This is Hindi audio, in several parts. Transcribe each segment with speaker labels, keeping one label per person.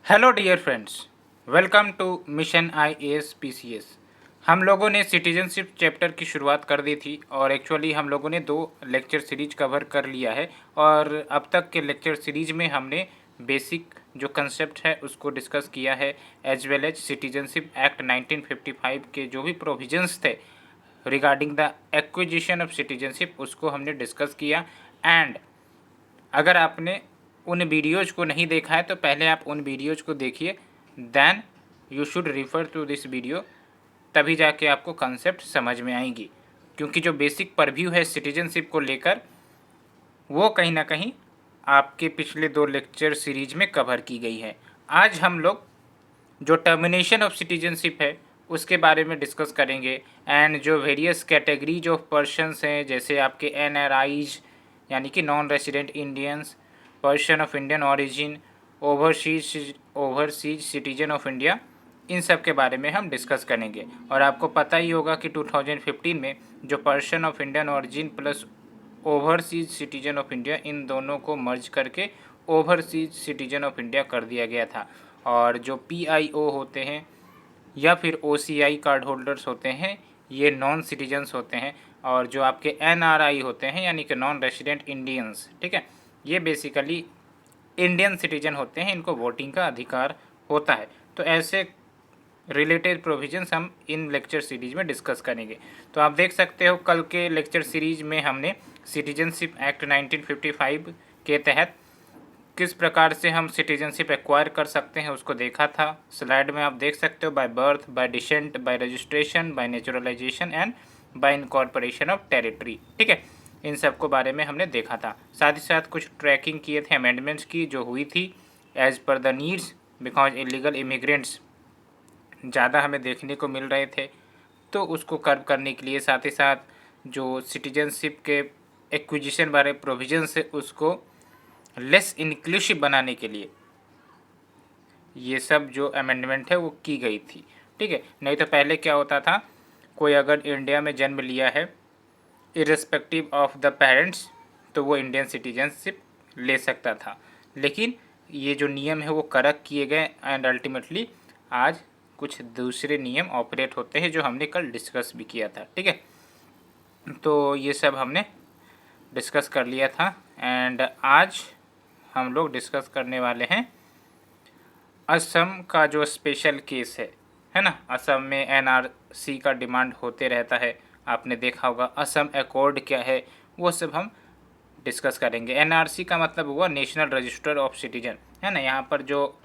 Speaker 1: Hello dear friends, welcome to mission IAS PCS। हम लोगों ने सिटीजनशिप चैप्टर की शुरुआत कर दी थी और एक्चुअली हम लोगों ने 2 लेक्चर सीरीज कवर कर लिया है और अब तक के लेक्चर सीरीज में हमने बेसिक जो कंसेप्ट है उसको डिस्कस किया है as well as citizenship act 1955 के जो भी प्रोविजंस थे regarding the acquisition of citizenship उसको हमने डिस्कस किया। एंड अगर आपने उन वीडियोज को नहीं देखा है तो पहले आप उन वीडियोज को देखिए, then you should refer to this video, तभी जाके आपको कंसेप्ट समझ में आएंगी। क्योंकि जो बेसिक परव्यू है सिटीजनशिप को लेकर वो कहीं ना कहीं आपके पिछले 2 लेक्चर सीरीज में कवर की गई है। आज हम लोग जो टर्मिनेशन ऑफ सिटीजनशिप है उसके बारे में डिस्कस करेंगे एंड जो वेरियस कैटेगरीज ऑफ पर्सनस हैं जैसे आपके NRIs यानी कि non resident Indians, person of Indian origin, overseas citizen of India, इन सब के बारे में हम डिस्कस करेंगे। और आपको पता ही होगा कि 2015 में जो person of Indian origin plus overseas citizen of India इन दोनों को मर्ज करके ओवरसीज सिटीजन ऑफ इंडिया कर दिया गया था। और जो PIO होते हैं या फिर OCI कार्ड होल्डर्स होते हैं ये नॉन सिटीजन्स होते हैं, और जो आपके NRI होते हैं यानी कि नॉन रेसिडेंट इंडियंस, ठीक है, ये बेसिकली इंडियन सिटीजन होते हैं, इनको वोटिंग का अधिकार होता है। तो ऐसे रिलेटेड प्रोविजंस हम इन लेक्चर सीरीज में डिस्कस करेंगे। तो आप देख सकते हो कल के लेक्चर सीरीज में हमने सिटीजनशिप एक्ट 1955 के तहत किस प्रकार से हम सिटीजनशिप एक्वायर कर सकते हैं उसको देखा था। स्लाइड में आप देख सकते हो by birth, bye decent, bye registration, bye naturalisation and bye incorporation of territory, ठीक है, इन सब को बारे में हमने देखा था। साथ ही साथ कुछ ट्रैकिंग किए थे अमेंडमेंट्स की जो हुई थी as per the needs, because illegal immigrants ज़्यादा हमें देखने को मिल रहे थे, तो उसको कर्व करने के लिए, साथ ही साथ जो सिटीजनशिप के एक्विजिशन बारे प्रोविजंस है उसको लेस इंक्लूसिव बनाने के लिए ये सब जो अमेंडमेंट है वो की गई थी, ठीक है। नहीं तो पहले क्या होता था, कोई अगर इंडिया में जन्म लिया है इर्रेस्पेक्टिव ऑफ द पेरेंट्स तो वो इंडियन सिटीजनशिप ले सकता था, लेकिन ये जो नियम है वो करेक्ट किए गए एंड अल्टीमेटली आज कुछ दूसरे नियम ऑपरेट होते हैं जो हमने कल डिस्कस भी किया था, ठीक है। तो ये सब हमने डिस्कस कर लिया था एंड आज हम लोग डिस्कस करने वाले हैं असम का जो स्पेशल केस है ना। असम में NRC का डिमांड होते रहता है, आपने देखा होगा। असम अकॉर्ड क्या है वो सब हम डिस्कस करेंगे। NRC का मतलब हुआ नेशनल रजिस्टर ऑफ सिटीजन, है ना। यहाँ पर जो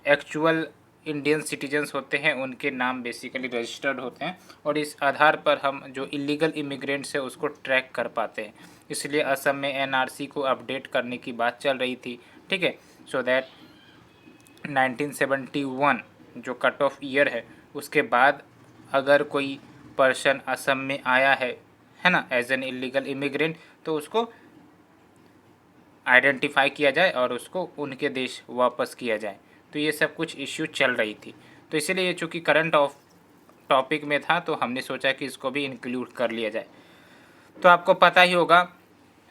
Speaker 1: एक्चुअल इंडियन सिटीजन्स होते हैं उनके नाम बेसिकली रजिस्टर्ड होते हैं और इस आधार पर हम जो इलीगल इमिग्रेंट्स है उसको ट्रैक कर पाते हैं। इसलिए असम में NRC को अपडेट करने की बात चल रही थी, ठीक है। सो दैट 1971 जो कट ऑफ ईयर है उसके बाद अगर कोई पर्सन असम में आया है ना, एज एन इलीगल इमिग्रेंट, तो उसको आइडेंटिफाई किया जाए और उसको उनके देश वापस किया जाए। तो ये सब कुछ इश्यू चल रही थी, तो इसीलिए चूँकि करंट ऑफ टॉपिक में था तो हमने सोचा कि इसको भी इंक्लूड कर लिया जाए। तो आपको पता ही होगा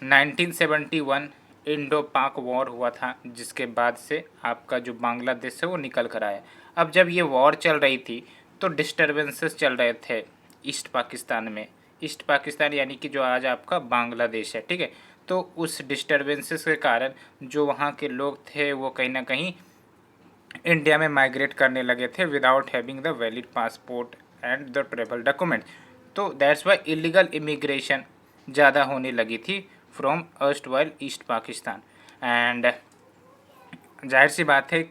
Speaker 1: 1971 इंडो पाक वॉर हुआ था, जिसके बाद से आपका जो बांग्लादेश है वो निकल कर आया। अब जब ये वॉर चल रही थी तो डिस्टर्बेंसेस चल रहे थे ईस्ट पाकिस्तान में। ईस्ट पाकिस्तान यानी कि जो आज आपका बांग्लादेश है, ठीक है। तो उस डिस्टर्बेंसेस के कारण जो वहाँ के लोग थे वो कहीं ना कहीं इंडिया में माइग्रेट करने लगे थे without having the valid passport and the travel document. तो दैट्स वाई इलीगल इमिग्रेशन ज़्यादा होने लगी थी from erstwhile east Pakistan. And जाहिर सी बात है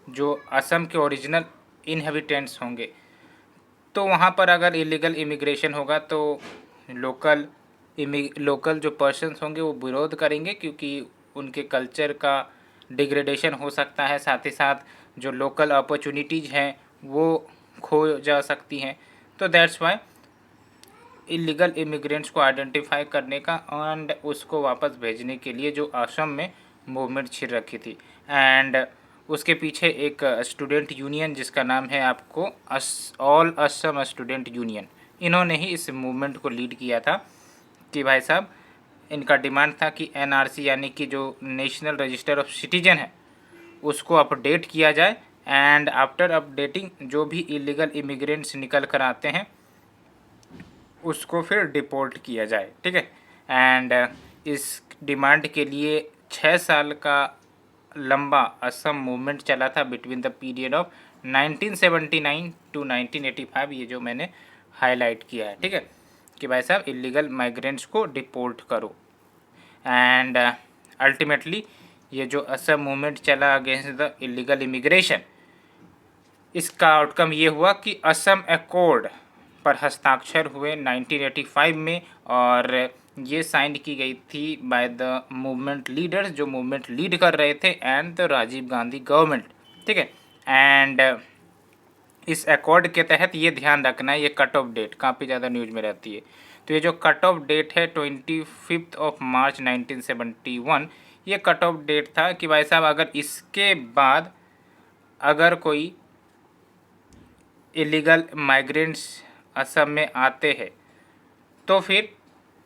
Speaker 1: जो असम के ओरिजिनल इनहेबिटेंट्स होंगे तो वहाँ पर अगर इलीगल इमिग्रेशन होगा तो लोकल जो पर्सन्स होंगे वो विरोध करेंगे, क्योंकि उनके कल्चर का डिग्रेडेशन हो सकता है, साथ ही साथ जो लोकल अपॉर्चुनिटीज़ हैं वो खो जा सकती हैं। तो दैट्स वाई इलीगल इमिग्रेंट्स को आइडेंटिफाई करने का एंड उसको वापस भेजने के लिए जो असम में मूवमेंट छिड़ रखी थी। एंड उसके पीछे एक स्टूडेंट यूनियन जिसका नाम है आपको ऑल असम स्टूडेंट यूनियन, इन्होंने ही इस मूवमेंट को लीड किया था कि भाई साहब इनका डिमांड था कि NRC यानी कि जो नेशनल रजिस्टर ऑफ सिटीजन है उसको अपडेट किया जाए एंड आफ्टर अपडेटिंग जो भी इलीगल इमिग्रेंट्स निकल कर आते हैं उसको फिर डिपोर्ट किया जाए, ठीक है। एंड इस डिमांड के लिए 6 साल का लंबा असम मूवमेंट चला था between the period of 1979 to 1985, ये जो मैंने हाईलाइट किया है, ठीक है, कि भाई साहब इलीगल माइग्रेंट्स को डिपोर्ट करो। एंड अल्टीमेटली ये जो असम मूवमेंट चला अगेंस्ट द इलीगल इमिग्रेशन, इसका आउटकम ये हुआ कि असम एकॉर्ड पर हस्ताक्षर हुए 1985 में, और ये साइन की गई थी बाय द मूवमेंट लीडर्स जो मूवमेंट लीड कर रहे थे and the Rajiv Gandhi government, ठीक है। एंड इस अकॉर्ड के तहत ये ध्यान रखना है, ये कट ऑफ डेट काफ़ी ज़्यादा न्यूज़ में रहती है, तो ये जो कट ऑफ डेट है 25 ऑफ मार्च 1971, ये कट ऑफ डेट था कि भाई साहब अगर इसके बाद अगर कोई इलीगल माइग्रेंट्स असम में आते हैं तो फिर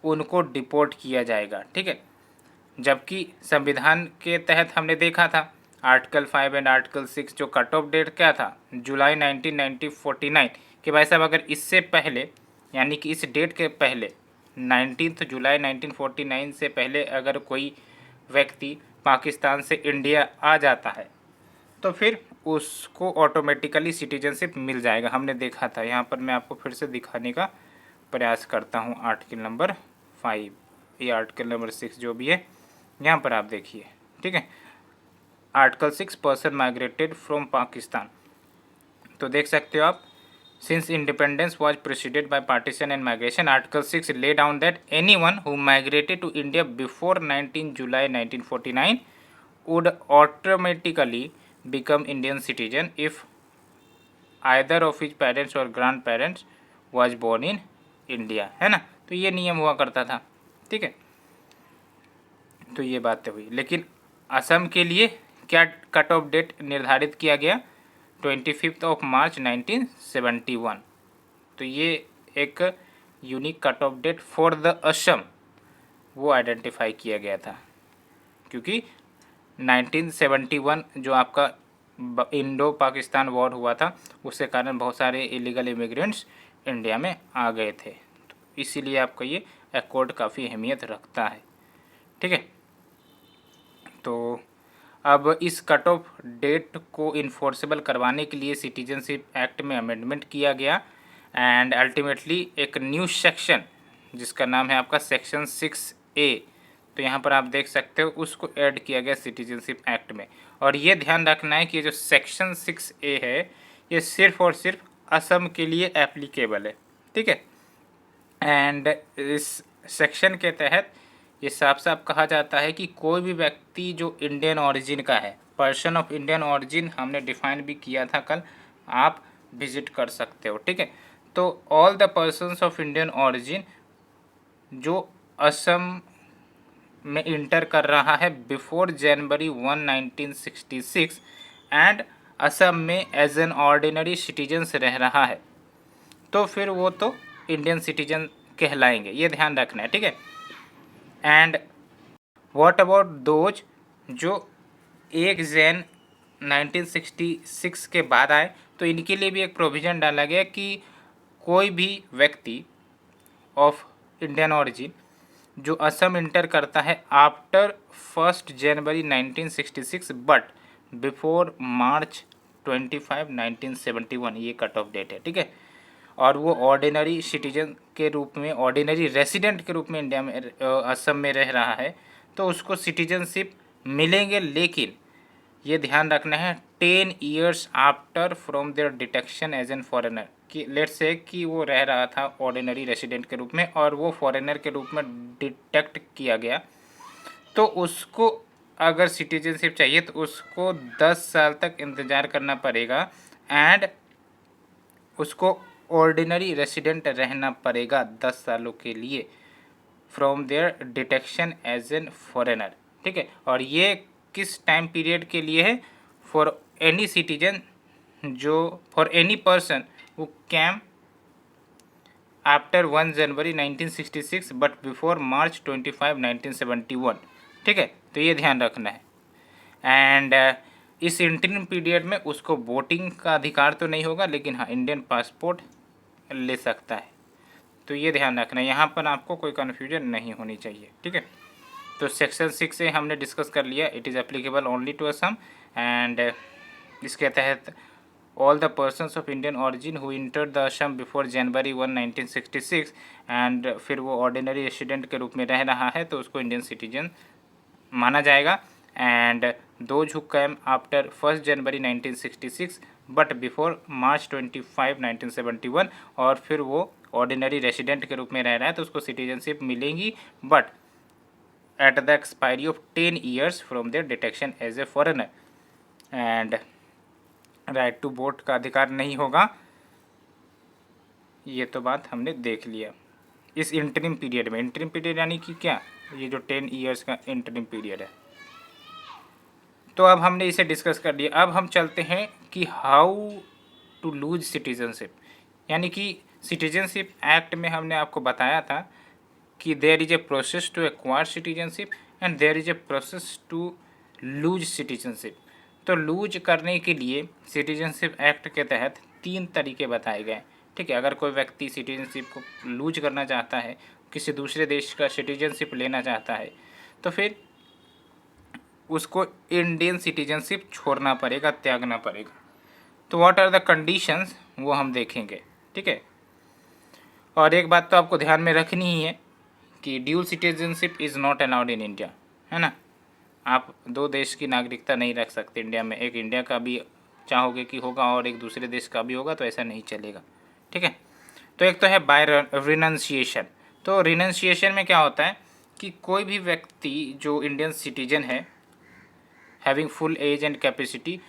Speaker 1: उनको डिपोर्ट किया जाएगा, ठीक है। जबकि संविधान के तहत हमने देखा था आर्टिकल 5 एंड आर्टिकल 6 जो कट ऑफ डेट क्या था, जुलाई 1949, कि भाई साहब अगर इससे पहले यानी कि इस डेट के पहले 19 जुलाई 1949 से पहले अगर कोई व्यक्ति पाकिस्तान से इंडिया आ जाता है तो फिर उसको ऑटोमेटिकली सिटीजनशिप मिल जाएगा। हमने देखा था, यहाँ पर मैं आपको फिर से दिखाने का प्रयास करता हूँ। आर्टिकल नंबर 5 या आर्टिकल नंबर 6 जो भी है, यहाँ पर आप देखिए, ठीक है। Article 6 person migrated from Pakistan, तो देख सकते हो आप, since independence was proceeded by partition and migration, article 6 lay down that anyone who migrated to India before 19 July 1949 would automatically become Indian citizen if either of his parents or grandparents was born in India, है ना। तो ये नियम हुआ करता था, ठीक है। तो ये बातें हुई, लेकिन असम के लिए क्या कट ऑफ डेट निर्धारित किया गया, 25 ऑफ मार्च 1971। तो ये एक unique cut off date for the Assam वो आइडेंटिफाई किया गया था, क्योंकि 1971 जो आपका इंडो पाकिस्तान वॉर हुआ था उसके कारण बहुत सारे इलीगल इमिग्रेंट्स इंडिया में आ गए थे, तो इसीलिए आपका ये अकॉर्ड काफ़ी अहमियत रखता है, ठीक है। तो अब इस कट ऑफ डेट को इन्फोर्सेबल करवाने के लिए सिटीजनशिप एक्ट में अमेंडमेंट किया गया एंड अल्टीमेटली एक न्यू सेक्शन जिसका नाम है आपका सेक्शन 6A, तो यहाँ पर आप देख सकते हो उसको ऐड किया गया सिटीजनशिप एक्ट में। और ये ध्यान रखना है कि जो सेक्शन 6A है ये सिर्फ और सिर्फ असम के लिए एप्लीकेबल है, ठीक है। एंड इस सेक्शन के तहत ये साफ साफ कहा जाता है कि कोई भी व्यक्ति जो इंडियन ओरिजिन का है, पर्सन ऑफ इंडियन ओरिजिन हमने डिफाइन भी किया था कल, आप विजिट कर सकते हो, ठीक है। तो all the persons of Indian origin जो असम में इंटर कर रहा है बिफोर जनवरी 1, 1966 एंड असम में एज एन ऑर्डिनरी सिटीजन्स रह रहा है तो फिर वो तो इंडियन सिटीजन कहलाएंगे, ये ध्यान रखना है, ठीक है। एंड व्हाट अबाउट दोज जो 1 जैन 1966 के बाद आए, तो इनके लिए भी एक प्रोविज़न डाला गया कि कोई भी व्यक्ति ऑफ इंडियन ओरिजिन जो असम इंटर करता है after 1 January 1966 but before March 25, 1971, ये कट ऑफ डेट है, ठीक है। और वो ऑर्डिनरी सिटीजन के रूप में, ऑर्डिनरी रेसिडेंट के रूप में इंडिया में असम में रह रहा है तो उसको सिटीजनशिप मिलेंगे, लेकिन ये ध्यान रखना है 10 years after from their detection as an foreigner, कि लेट्स से कि वो रह रहा था ऑर्डिनरी रेसिडेंट के रूप में और वो फॉरेनर के रूप में डिटेक्ट किया गया तो उसको अगर सिटीजनशिप चाहिए तो उसको 10 साल तक इंतज़ार करना पड़ेगा एंड उसको ऑर्डिनरी रेसिडेंट रहना पड़ेगा 10 सालों के लिए from their detection as an foreigner, ठीक है। और ये किस टाइम पीरियड के लिए है, फॉर एनी सिटीजन जो for any person who came after 1 January 1966 but before March 25, 1971, ठीक है। तो ये ध्यान रखना है। एंड इस इंटरिम पीरियड में उसको वोटिंग का अधिकार तो नहीं होगा, लेकिन हाँ इंडियन पासपोर्ट ले सकता है। तो ये ध्यान रखना है, यहाँ पर आपको कोई कन्फ्यूजन नहीं होनी चाहिए, ठीक है। तो सेक्शन 6 से हमने डिस्कस कर लिया, it is applicable only to Assam and इसके तहत all the persons of Indian origin who entered the Assam before January 1 1966 and फिर वो ऑर्डिनरी रेसिडेंट के रूप में रह रहा है तो उसको इंडियन सिटीजन माना जाएगा। And those who came after 1 January 1966 but before March 25 1971 और फिर वो ऑर्डिनरी रेसिडेंट के रूप में रह रहा है तो उसको सिटीजनशिप मिलेंगी, but at the expiry of 10 years from their detection as a foreigner. And right to vote का अधिकार नहीं होगा, ये तो बात हमने देख लिया। इस इंटरिम पीरियड में, इंटरिम पीरियड यानी कि क्या, ये जो 10 ईयर्स का इंटरिम पीरियड है। तो अब हमने इसे डिस्कस कर लिया, अब हम चलते हैं कि हाउ टू लूज सिटीजनशिप, यानी कि सिटीजनशिप एक्ट में हमने आपको बताया था कि there is a process to acquire citizenship and there is a process to lose citizenship. तो लूज करने के लिए सिटीजनशिप एक्ट के तहत 3 तरीके बताए गए, ठीक है। अगर कोई व्यक्ति सिटीजनशिप को लूज करना चाहता है, किसी दूसरे देश का सिटीजनशिप लेना चाहता है, तो फिर उसको इंडियन सिटीजनशिप छोड़ना पड़ेगा, त्यागना पड़ेगा। तो व्हाट आर द कंडीशंस, वो हम देखेंगे, ठीक है। और एक बात तो आपको ध्यान में रखनी ही है कि dual citizenship is not allowed in India, है ना। आप 2 देश की नागरिकता नहीं रख सकते इंडिया में, एक इंडिया का भी चाहोगे कि होगा और एक दूसरे देश का भी होगा, तो ऐसा नहीं चलेगा, ठीक है। तो एक तो है बाय रिनंसिएशन। तो रिनंसिएशन में क्या होता है कि कोई भी व्यक्ति जो इंडियन सिटीजन है having full age and capacity,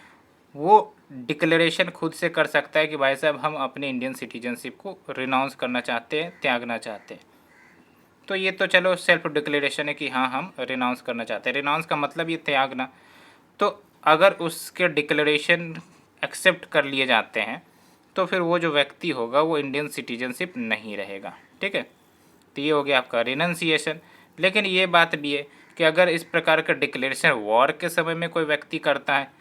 Speaker 1: वो डिक्लेरेशन खुद से कर सकता है कि भाई साहब हम अपने इंडियन सिटीजनशिप को रिनाउंस करना चाहते हैं, त्यागना चाहते हैं। तो ये तो चलो सेल्फ डिक्लेरेशन है कि हाँ हम रिनाउंस करना चाहते हैं, रिनाउंस का मतलब ये त्यागना। तो अगर उसके डिक्लेरेशन एक्सेप्ट कर लिए जाते हैं तो फिर वो जो व्यक्ति होगा वो इंडियन सिटीजनशिप नहीं रहेगा, ठीक है। तो ये हो गया आपका रिनंसिएशन। लेकिन ये बात भी है कि अगर इस प्रकार का डिक्लेरेशन वॉर के समय में कोई व्यक्ति करता है,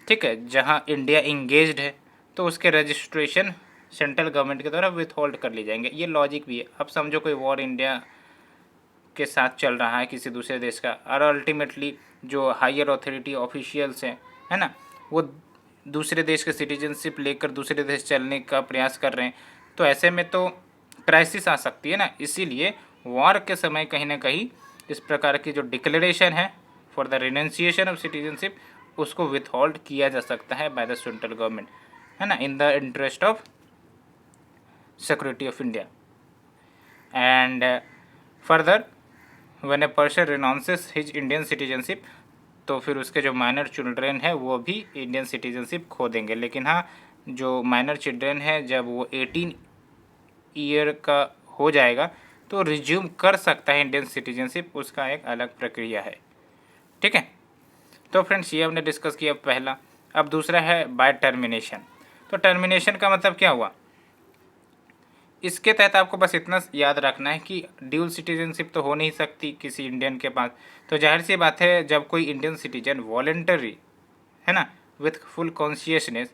Speaker 1: ठीक है, जहाँ इंडिया इंगेज्ड है, तो उसके रजिस्ट्रेशन सेंट्रल गवर्नमेंट के द्वारा विथ होल्ड कर लिए जाएंगे। ये लॉजिक भी है। अब समझो कोई वॉर इंडिया के साथ चल रहा है किसी दूसरे देश का, और अल्टीमेटली जो हायर अथॉरिटी ऑफिशियल्स हैं, है ना, वो दूसरे देश के सिटीजनशिप लेकर दूसरे देश चलने का प्रयास कर रहे हैं, तो ऐसे में तो क्राइसिस आ सकती है ना। इसीलिए वॉर के समय कहीं ना कहीं इस प्रकार की जो डिक्लेरेशन है for the renunciation of citizenship, उसको विथहोल्ड किया जा सकता है बाय द सेंट्रल गवर्नमेंट, है ना, in the interest of security of India. And further when a person renounces his Indian citizenship, तो फिर उसके जो माइनर चिल्ड्रेन है वो भी इंडियन सिटीजनशिप खो देंगे। लेकिन हाँ, जो माइनर चिल्ड्रेन है जब वो 18 ईयर का हो जाएगा तो रिज्यूम कर सकता है इंडियन सिटीजनशिप, उसका एक अलग प्रक्रिया है, ठीक है। तो फ्रेंड्स ये हमने डिस्कस किया पहला। अब दूसरा है बाय टर्मिनेशन। तो टर्मिनेशन का मतलब क्या हुआ, इसके तहत आपको बस इतना याद रखना है कि ड्यूल सिटीजनशिप तो हो नहीं सकती किसी इंडियन के पास। तो जाहिर सी बात है जब कोई इंडियन सिटीजन वॉलेंटरी, है ना, विथ फुल कॉन्शियसनेस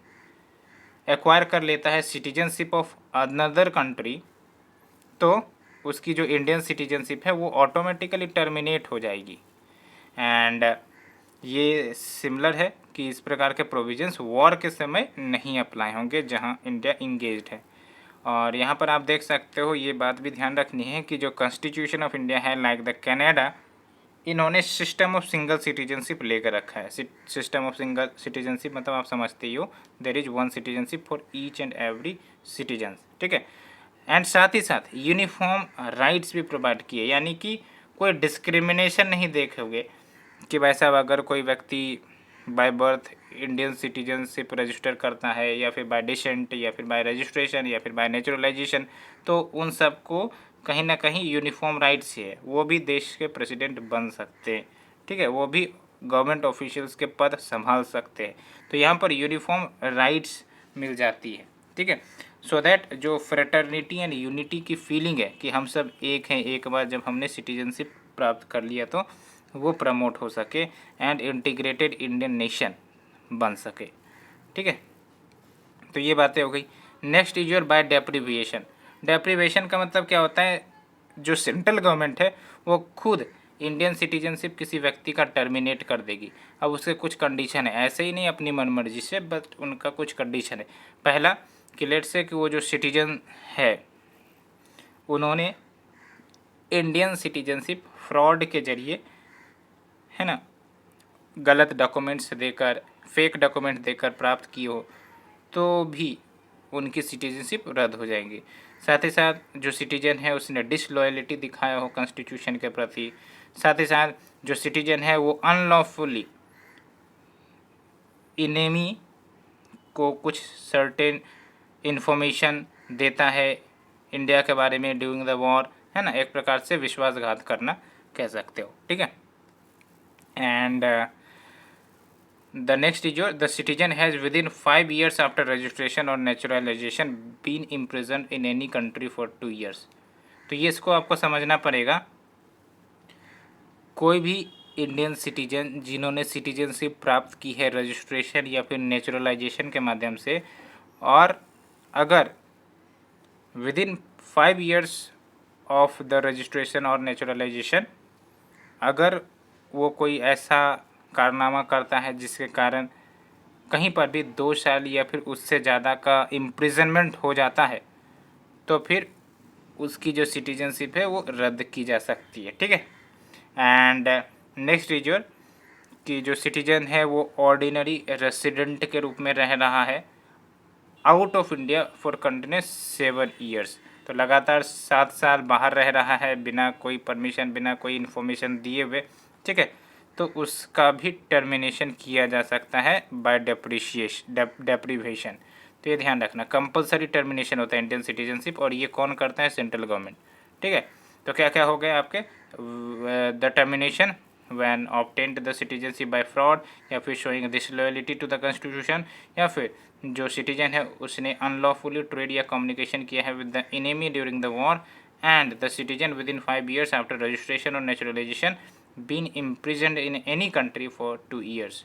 Speaker 1: एक्वायर कर लेता है सिटीजनशिप ऑफ अनदर कंट्री, तो उसकी जो इंडियन सिटीजनशिप है वो ऑटोमेटिकली टर्मिनेट हो जाएगी। एंड ये सिमिलर है कि इस प्रकार के प्रोविजंस वॉर के समय नहीं अप्लाई होंगे जहां इंडिया इंगेज्ड है। और यहाँ पर आप देख सकते हो, ये बात भी ध्यान रखनी है कि जो कॉन्स्टिट्यूशन ऑफ इंडिया है लाइक द कनाडा, इन्होंने सिस्टम ऑफ सिंगल सिटीजनशिप लेकर रखा है। सिस्टम ऑफ सिंगल सिटीजनशिप मतलब आप समझते ही हो, there is one citizenship for each and every citizen, ठीक है। एंड साथ ही साथ यूनिफॉर्म राइट्स भी प्रोवाइड किए, यानी कि कोई डिस्क्रिमिनेशन नहीं देखोगे कि भाई साहब अगर कोई व्यक्ति by birth Indian citizenship register करता है या फिर बाय डिसेंट या फिर बाय रजिस्ट्रेशन या फिर बाय नेचुरलाइजेशन, तो उन सबको कहीं ना कहीं यूनिफॉर्म राइट्स है, वो भी देश के प्रेसिडेंट बन सकते हैं, ठीक है, वो भी गवर्नमेंट ऑफिशियल्स के पद संभाल सकते हैं। तो यहाँ पर यूनिफॉर्म राइट्स मिल जाती है, ठीक है, सो दैट जो फ्रेटर्निटी एंड यूनिटी की फीलिंग है कि हम सब एक हैं, एक बार जब हमने सिटीजनशिप प्राप्त कर लिया तो वो प्रमोट हो सके। एंड इंटीग्रेटेड इंडियन नेशन, बन सके। ठीक है, तो ये बातें हो गई। Next is your by deprivation. Deprivation का मतलब क्या होता है, जो सेंट्रल गवर्नमेंट है वो खुद इंडियन सिटीजनशिप किसी व्यक्ति का टर्मिनेट कर देगी। अब उसके कुछ कंडीशन है, ऐसे ही नहीं अपनी मनमर्जी से, बट उनका कुछ कंडीशन है। पहला कि लेट से कि वो जो सिटीजन है उन्होंने इंडियन सिटीजनशिप फ्रॉड के जरिए, है ना, गलत डॉक्यूमेंट्स देकर, फेक डॉक्यूमेंट देकर प्राप्त की हो तो भी उनकी सिटीजनशिप रद्द हो जाएंगी। साथ ही साथ जो सिटीजन है उसने डिसलॉयलिटी दिखाया हो कॉन्स्टिट्यूशन के प्रति, साथ ही साथ जो सिटीजन है वो अनलॉफुली इनेमी को कुछ सर्टेन इन्फॉर्मेशन देता है इंडिया के बारे में ड्यूरिंग द वॉर, है ना, एक प्रकार से विश्वासघात करना कह सकते हो। ठीक है, and the next is your the citizen has within 5 years after registration or naturalization been imprisoned in any country for 2 years। तो ये इसको आपको समझना पड़ेगा। कोई भी इंडियन सिटीजन जिन्होंने सिटीजनशिप प्राप्त की है रजिस्ट्रेशन या फिर नेचुरलाइजेशन के माध्यम से, और अगर within 5 years of the registration और नेचुरलाइजेशन अगर वो कोई ऐसा कारनामा करता है जिसके कारण कहीं पर भी 2 साल या फिर उससे ज़्यादा का इम्प्रिजनमेंट हो जाता है तो फिर उसकी जो सिटीजनशिप है वो रद्द की जा सकती है। ठीक है, एंड नेक्स्ट इज योर कि जो सिटीजन है वो ऑर्डिनरी रेसिडेंट के रूप में रह रहा है out of India for continuous 7 years। तो लगातार 7 साल बाहर रह रहा है बिना कोई परमिशन, बिना कोई इन्फॉर्मेशन दिए हुए। ठीक है, तो उसका भी टर्मिनेशन किया जा सकता है बाय डेप्रीवेशन। तो ये ध्यान रखना, कंपलसरी टर्मिनेशन होता है इंडियन सिटीजनशिप, और ये कौन करता है, सेंट्रल गवर्नमेंट। ठीक है, तो क्या क्या हो गए आपके, the termination when obtained the citizenship by fraud, या फिर showing disloyalty to the constitution, या फिर जो सिटीजन है उसने अनलॉफुली ट्रेड या कम्युनिकेशन किया है with the enemy during the war, and the citizen within 5 years after registration और naturalisation been imprisoned in any country for 2 years।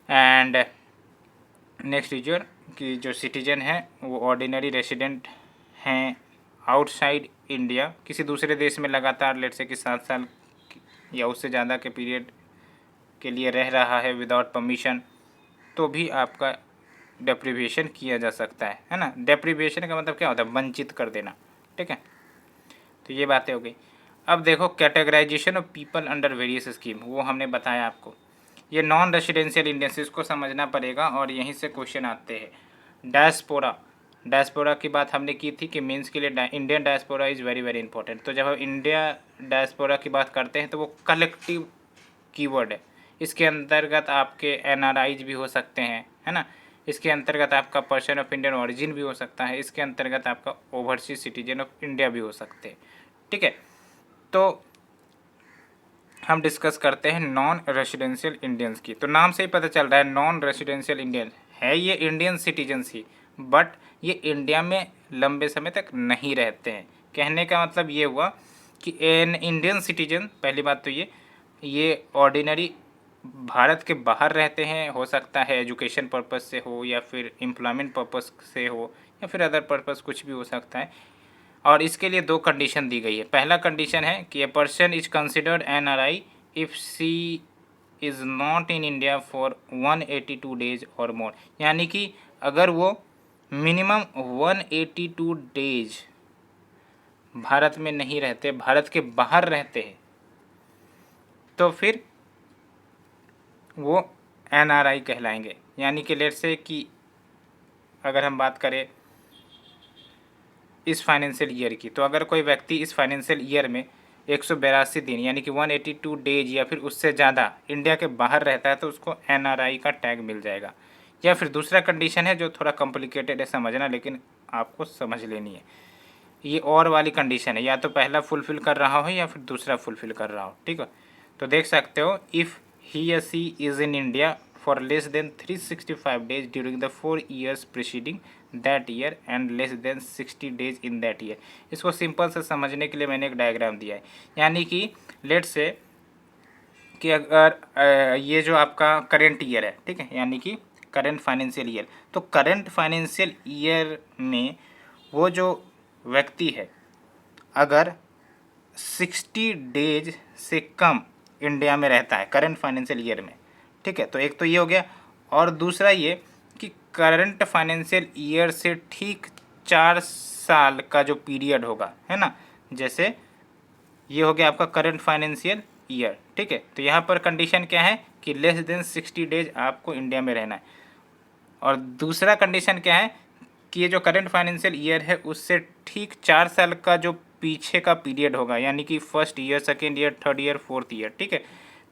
Speaker 1: And next is your कि जो सिटीजन है वो ऑर्डिनरी रेसिडेंट हैं आउटसाइड इंडिया, किसी दूसरे देश में लगातार लेट से कि 7 साल या उससे ज़्यादा के पीरियड के लिए रह रहा है विदाउट परमिशन, तो भी आपका डेप्रीविएशन किया जा सकता है ना। डेप्रीविएशन का मतलब क्या होता है, वंचित कर देना। ठीक है, तो ये बातें हो गई। अब देखो categorization of people under various scheme, वो हमने बताया आपको। ये नॉन रेसिडेंशियल इंडियंस, इसको समझना पड़ेगा और यहीं से क्वेश्चन आते हैं। डायस्पोरा, डायस्पोरा की बात हमने की थी कि मीन्स के लिए Indian diaspora is very very important. तो जब हम इंडिया डायस्पोरा की बात करते हैं तो वो कलेक्टिव कीवर्ड है। इसके अंतर्गत आपके एनआरआईज भी हो सकते हैं, है ना, इसके अंतर्गत आपका पर्सन ऑफ इंडियन ओरिजिन भी हो सकता है, इसके अंतर्गत आपका ओवरसीज सिटीजन ऑफ इंडिया भी हो सकते हैं। ठीक है, तो हम डिस्कस करते हैं नॉन रेसिडेंशियल इंडियंस की। तो नाम से ही पता चल रहा है नॉन रेसिडेंशियल इंडियन है, ये इंडियन सिटीजन्स ही, बट ये इंडिया में लंबे समय तक नहीं रहते हैं। कहने का मतलब ये हुआ कि एन इंडियन सिटीजन, पहली बात तो ये ऑर्डिनरी भारत के बाहर रहते हैं, हो सकता है एजुकेशन पर्पस से हो या फिर एम्प्लॉयमेंट पर्पस से हो या फिर अदर पर्पस, कुछ भी हो सकता है। और इसके लिए 2 कंडीशन दी गई है। पहला कंडीशन है कि a person is considered NRI if she is not in India for 182 days और मोर, यानी कि अगर वो मिनिमम 182 डेज भारत में नहीं रहते, भारत के बाहर रहते हैं, तो फिर वो एनआरआई कहलाएंगे। यानी कि लेट से कि अगर हम बात करें इस फाइनेंशियल ईयर की, तो अगर कोई व्यक्ति इस फाइनेंशियल ईयर में 182 दिन यानी कि 182 डेज या फिर उससे ज़्यादा इंडिया के बाहर रहता है तो उसको एनआरआई का टैग मिल जाएगा। या फिर दूसरा कंडीशन है जो थोड़ा कॉम्प्लिकेटेड है समझना, लेकिन आपको समझ लेनी है। ये और वाली कंडीशन है, या तो पहला फुलफ़िल कर रहा हो या फिर दूसरा फुलफ़िल कर रहा हो। ठीक है, तो देख सकते हो, इफ़ ही या she is in India for less than 365 days during the 4 years preceding that year and less than 60 days in that year. इसको सिंपल से समझने के लिए मैंने एक डायग्राम दिया है। यानी कि लेट से कि अगर ये जो आपका करंट ईयर है, ठीक है, यानी कि करंट फाइनेंशियल ईयर, तो करंट फाइनेंशियल ईयर में वो जो व्यक्ति है अगर 60 डेज से कम इंडिया में रहता है करंट फाइनेंशियल ईयर में, ठीक है, तो एक तो ये हो गया। और दूसरा ये कि करंट फाइनेंशियल ईयर से ठीक 4 साल का जो पीरियड होगा, है ना, जैसे ये हो गया आपका करंट फाइनेंशियल ईयर, ठीक है। तो यहाँ पर कंडीशन क्या है कि लेस देन 60 डेज आपको इंडिया में रहना है। और दूसरा कंडीशन क्या है कि ये जो करंट फाइनेंशियल ईयर है उससे ठीक 4 साल का जो पीछे का पीरियड होगा, यानी कि first year, second year, third year, fourth year, ठीक है।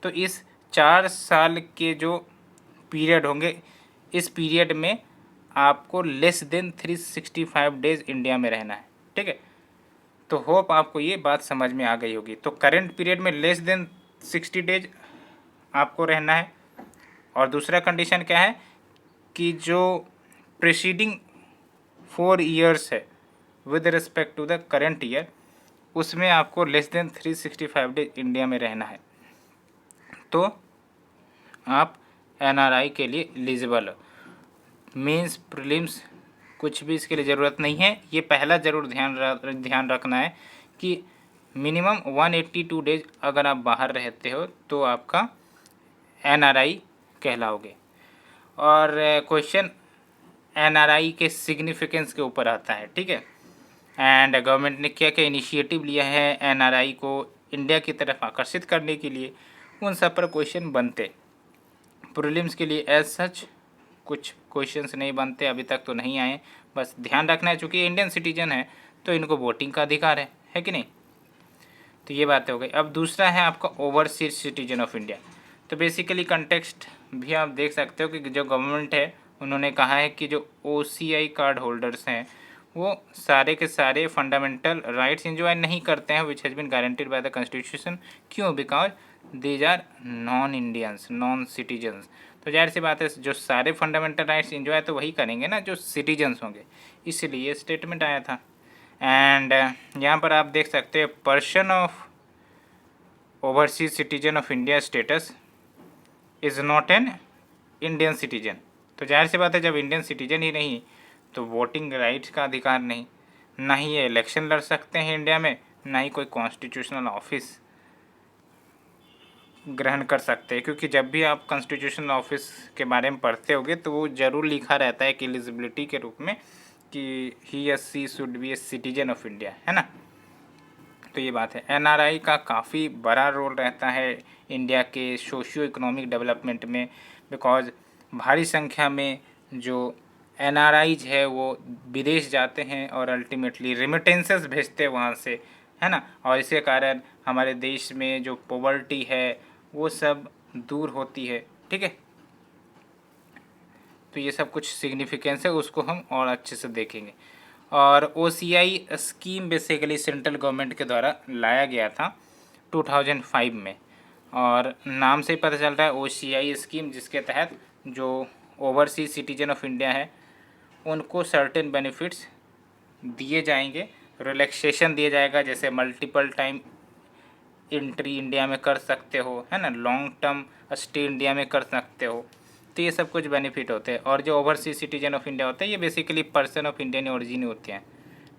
Speaker 1: तो इस 4 साल के जो पीरियड होंगे, इस पीरियड में आपको लेस देन 365 डेज इंडिया में रहना है, ठीक है। तो होप आपको ये बात समझ में आ गई होगी। तो करंट पीरियड में लेस देन 60 डेज आपको रहना है। और दूसरा कंडीशन क्या है कि जो प्रीसीडिंग 4 ईयर्स है with respect to the current year, उसमें आपको लेस देन 365 डेज इंडिया में रहना है, तो आप एनआरआई के लिए एलिजिबल हो। मेंस, प्रीलिम्स कुछ भी इसके लिए ज़रूरत नहीं है। ये पहला ज़रूर ध्यान रखना है कि मिनिमम 182 डेज अगर आप बाहर रहते हो तो आपका एनआरआई कहलाओगे। और क्वेश्चन एनआरआई के सिग्निफिकेंस के ऊपर आता है, ठीक है। एंड गवर्नमेंट ने क्या क्या इनिशिएटिव लिया है एनआरआई को इंडिया की तरफ आकर्षित करने के लिए, उन सब पर क्वेश्चन बनते। प्रीलिम्स के लिए एज सच कुछ क्वेश्चंस नहीं बनते, अभी तक तो नहीं आए। बस ध्यान रखना है, चूँकि इंडियन सिटीजन है तो इनको वोटिंग का अधिकार है कि नहीं। तो ये बात हो गई। अब दूसरा है आपका ओवरसीज सिटीजन ऑफ इंडिया। तो बेसिकली कंटेक्स्ट भी आप देख सकते हो कि जो गवर्नमेंट है उन्होंने कहा है कि जो OCI कार्ड होल्डर्स हैं वो सारे के सारे फंडामेंटल राइट्स इंजॉय नहीं करते हैं which has been guaranteed by the constitution. क्यों? Because these are non Indians, non citizens. तो जाहिर सी बात है जो सारे फंडामेंटल राइट्स इंजॉय तो वही करेंगे ना जो सिटीजन्स होंगे, इसलिए स्टेटमेंट आया था। एंड यहाँ पर आप देख सकते हैं person of overseas citizen of India status is not an Indian citizen. तो जाहिर सी बात है जब इंडियन सिटीजन ही नहीं तो वोटिंग राइट्स का अधिकार नहीं, ना ही ये इलेक्शन लड़ सकते हैं इंडिया में, ना ही कोई कॉन्स्टिट्यूशनल ऑफिस ग्रहण कर सकते हैं। क्योंकि जब भी आप कॉन्स्टिट्यूशनल ऑफिस के बारे में पढ़ते होगे तो वो ज़रूर लिखा रहता है कि एलिजिबिलिटी के रूप में कि ही या she should be a citizen of India, है ना। तो ये बात है। एनआरआई का काफ़ी बड़ा रोल रहता है इंडिया के सोशियो इकोनॉमिक डेवलपमेंट में, बिकॉज भारी संख्या में जो एनआरआईज है वो विदेश जाते हैं और अल्टीमेटली रिमिटेंसेस भेजते हैं वहाँ से, है ना। और इसके कारण हमारे देश में जो पॉवर्टी है वो सब दूर होती है, ठीक है। तो ये सब कुछ सिग्निफिकेंस है, उसको हम और अच्छे से देखेंगे। और OCI scheme basically central government के द्वारा लाया गया था 2005 में, और नाम से ही पता चल रहा है OCI स्कीम, जिसके तहत जो ओवरसीज सिटीजन ऑफ इंडिया है उनको सर्टेन बेनिफिट्स दिए जाएंगे, रिलैक्सेशन दिया जाएगा, जैसे मल्टीपल टाइम एंट्री इंडिया में कर सकते हो, है ना, लॉन्ग टर्म स्टे इंडिया में कर सकते हो। तो ये सब कुछ बेनिफिट होते हैं। और जो ओवरसीज सिटीजन ऑफ इंडिया होते हैं ये basically person of Indian origin होते हैं,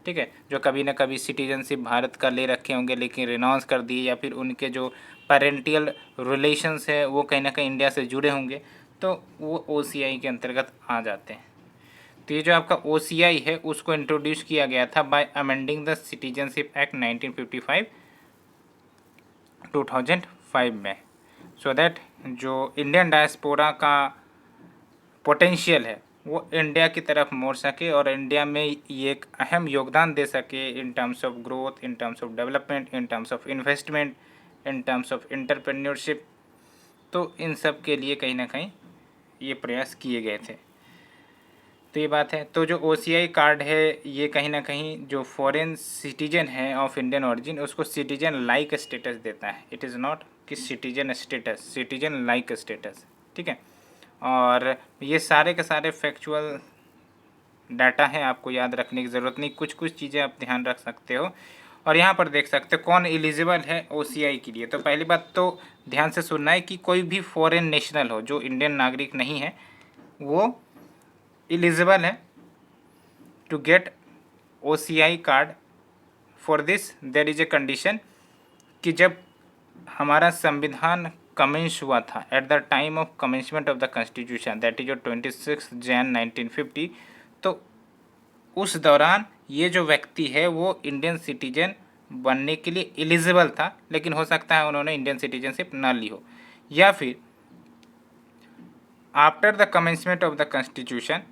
Speaker 1: ठीक है, जो कभी ना कभी सिटीजनशिप भारत का ले रखे होंगे लेकिन रिनाउंस कर दिए, या फिर उनके जो पेरेंटियल रिलेशंस है वो कहीं ना कहीं इंडिया से जुड़े होंगे, तो वो OCI के अंतर्गत आ जाते हैं। तो ये जो आपका OCI है उसको इंट्रोड्यूस किया गया था bye amending the citizenship act 1955 2005 में, सो दैट जो इंडियन डायस्पोरा का पोटेंशियल है वो इंडिया की तरफ मोड़ सके और इंडिया में ये एक अहम योगदान दे सके in terms of growth, in terms of development, in terms of investment, in terms of entrepreneurship. तो इन सब के लिए कहीं ना कहीं ये प्रयास किए गए थे। तो ये बात है। तो जो OCI कार्ड है ये कहीं ना कहीं जो फॉरेन सिटीजन है ऑफ इंडियन ओरिजिन उसको सिटीजन लाइक स्टेटस देता है। इट इज़ नॉट कि citizen status, citizen like status, ठीक है। और ये सारे के सारे फैक्चुअल डाटा है, आपको याद रखने की ज़रूरत नहीं, कुछ कुछ चीज़ें आप ध्यान रख सकते हो। और यहाँ पर देख सकते हो कौन एलिजिबल है OCI के लिए। तो पहली बात तो ध्यान से सुनना है कि कोई भी फॉरेन नेशनल हो जो इंडियन नागरिक नहीं है वो एलिजिबल है to get OCI card. For this there is a condition कि जब हमारा संविधान कमेंस हुआ था at the time of commencement of the constitution that is 26 Jan 1950, तो उस दौरान ये जो व्यक्ति है वो इंडियन सिटीजन बनने के लिए एलिजिबल था, लेकिन हो सकता है उन्होंने इंडियन सिटीजनशिप ना ली हो, या फिर after the commencement of the constitution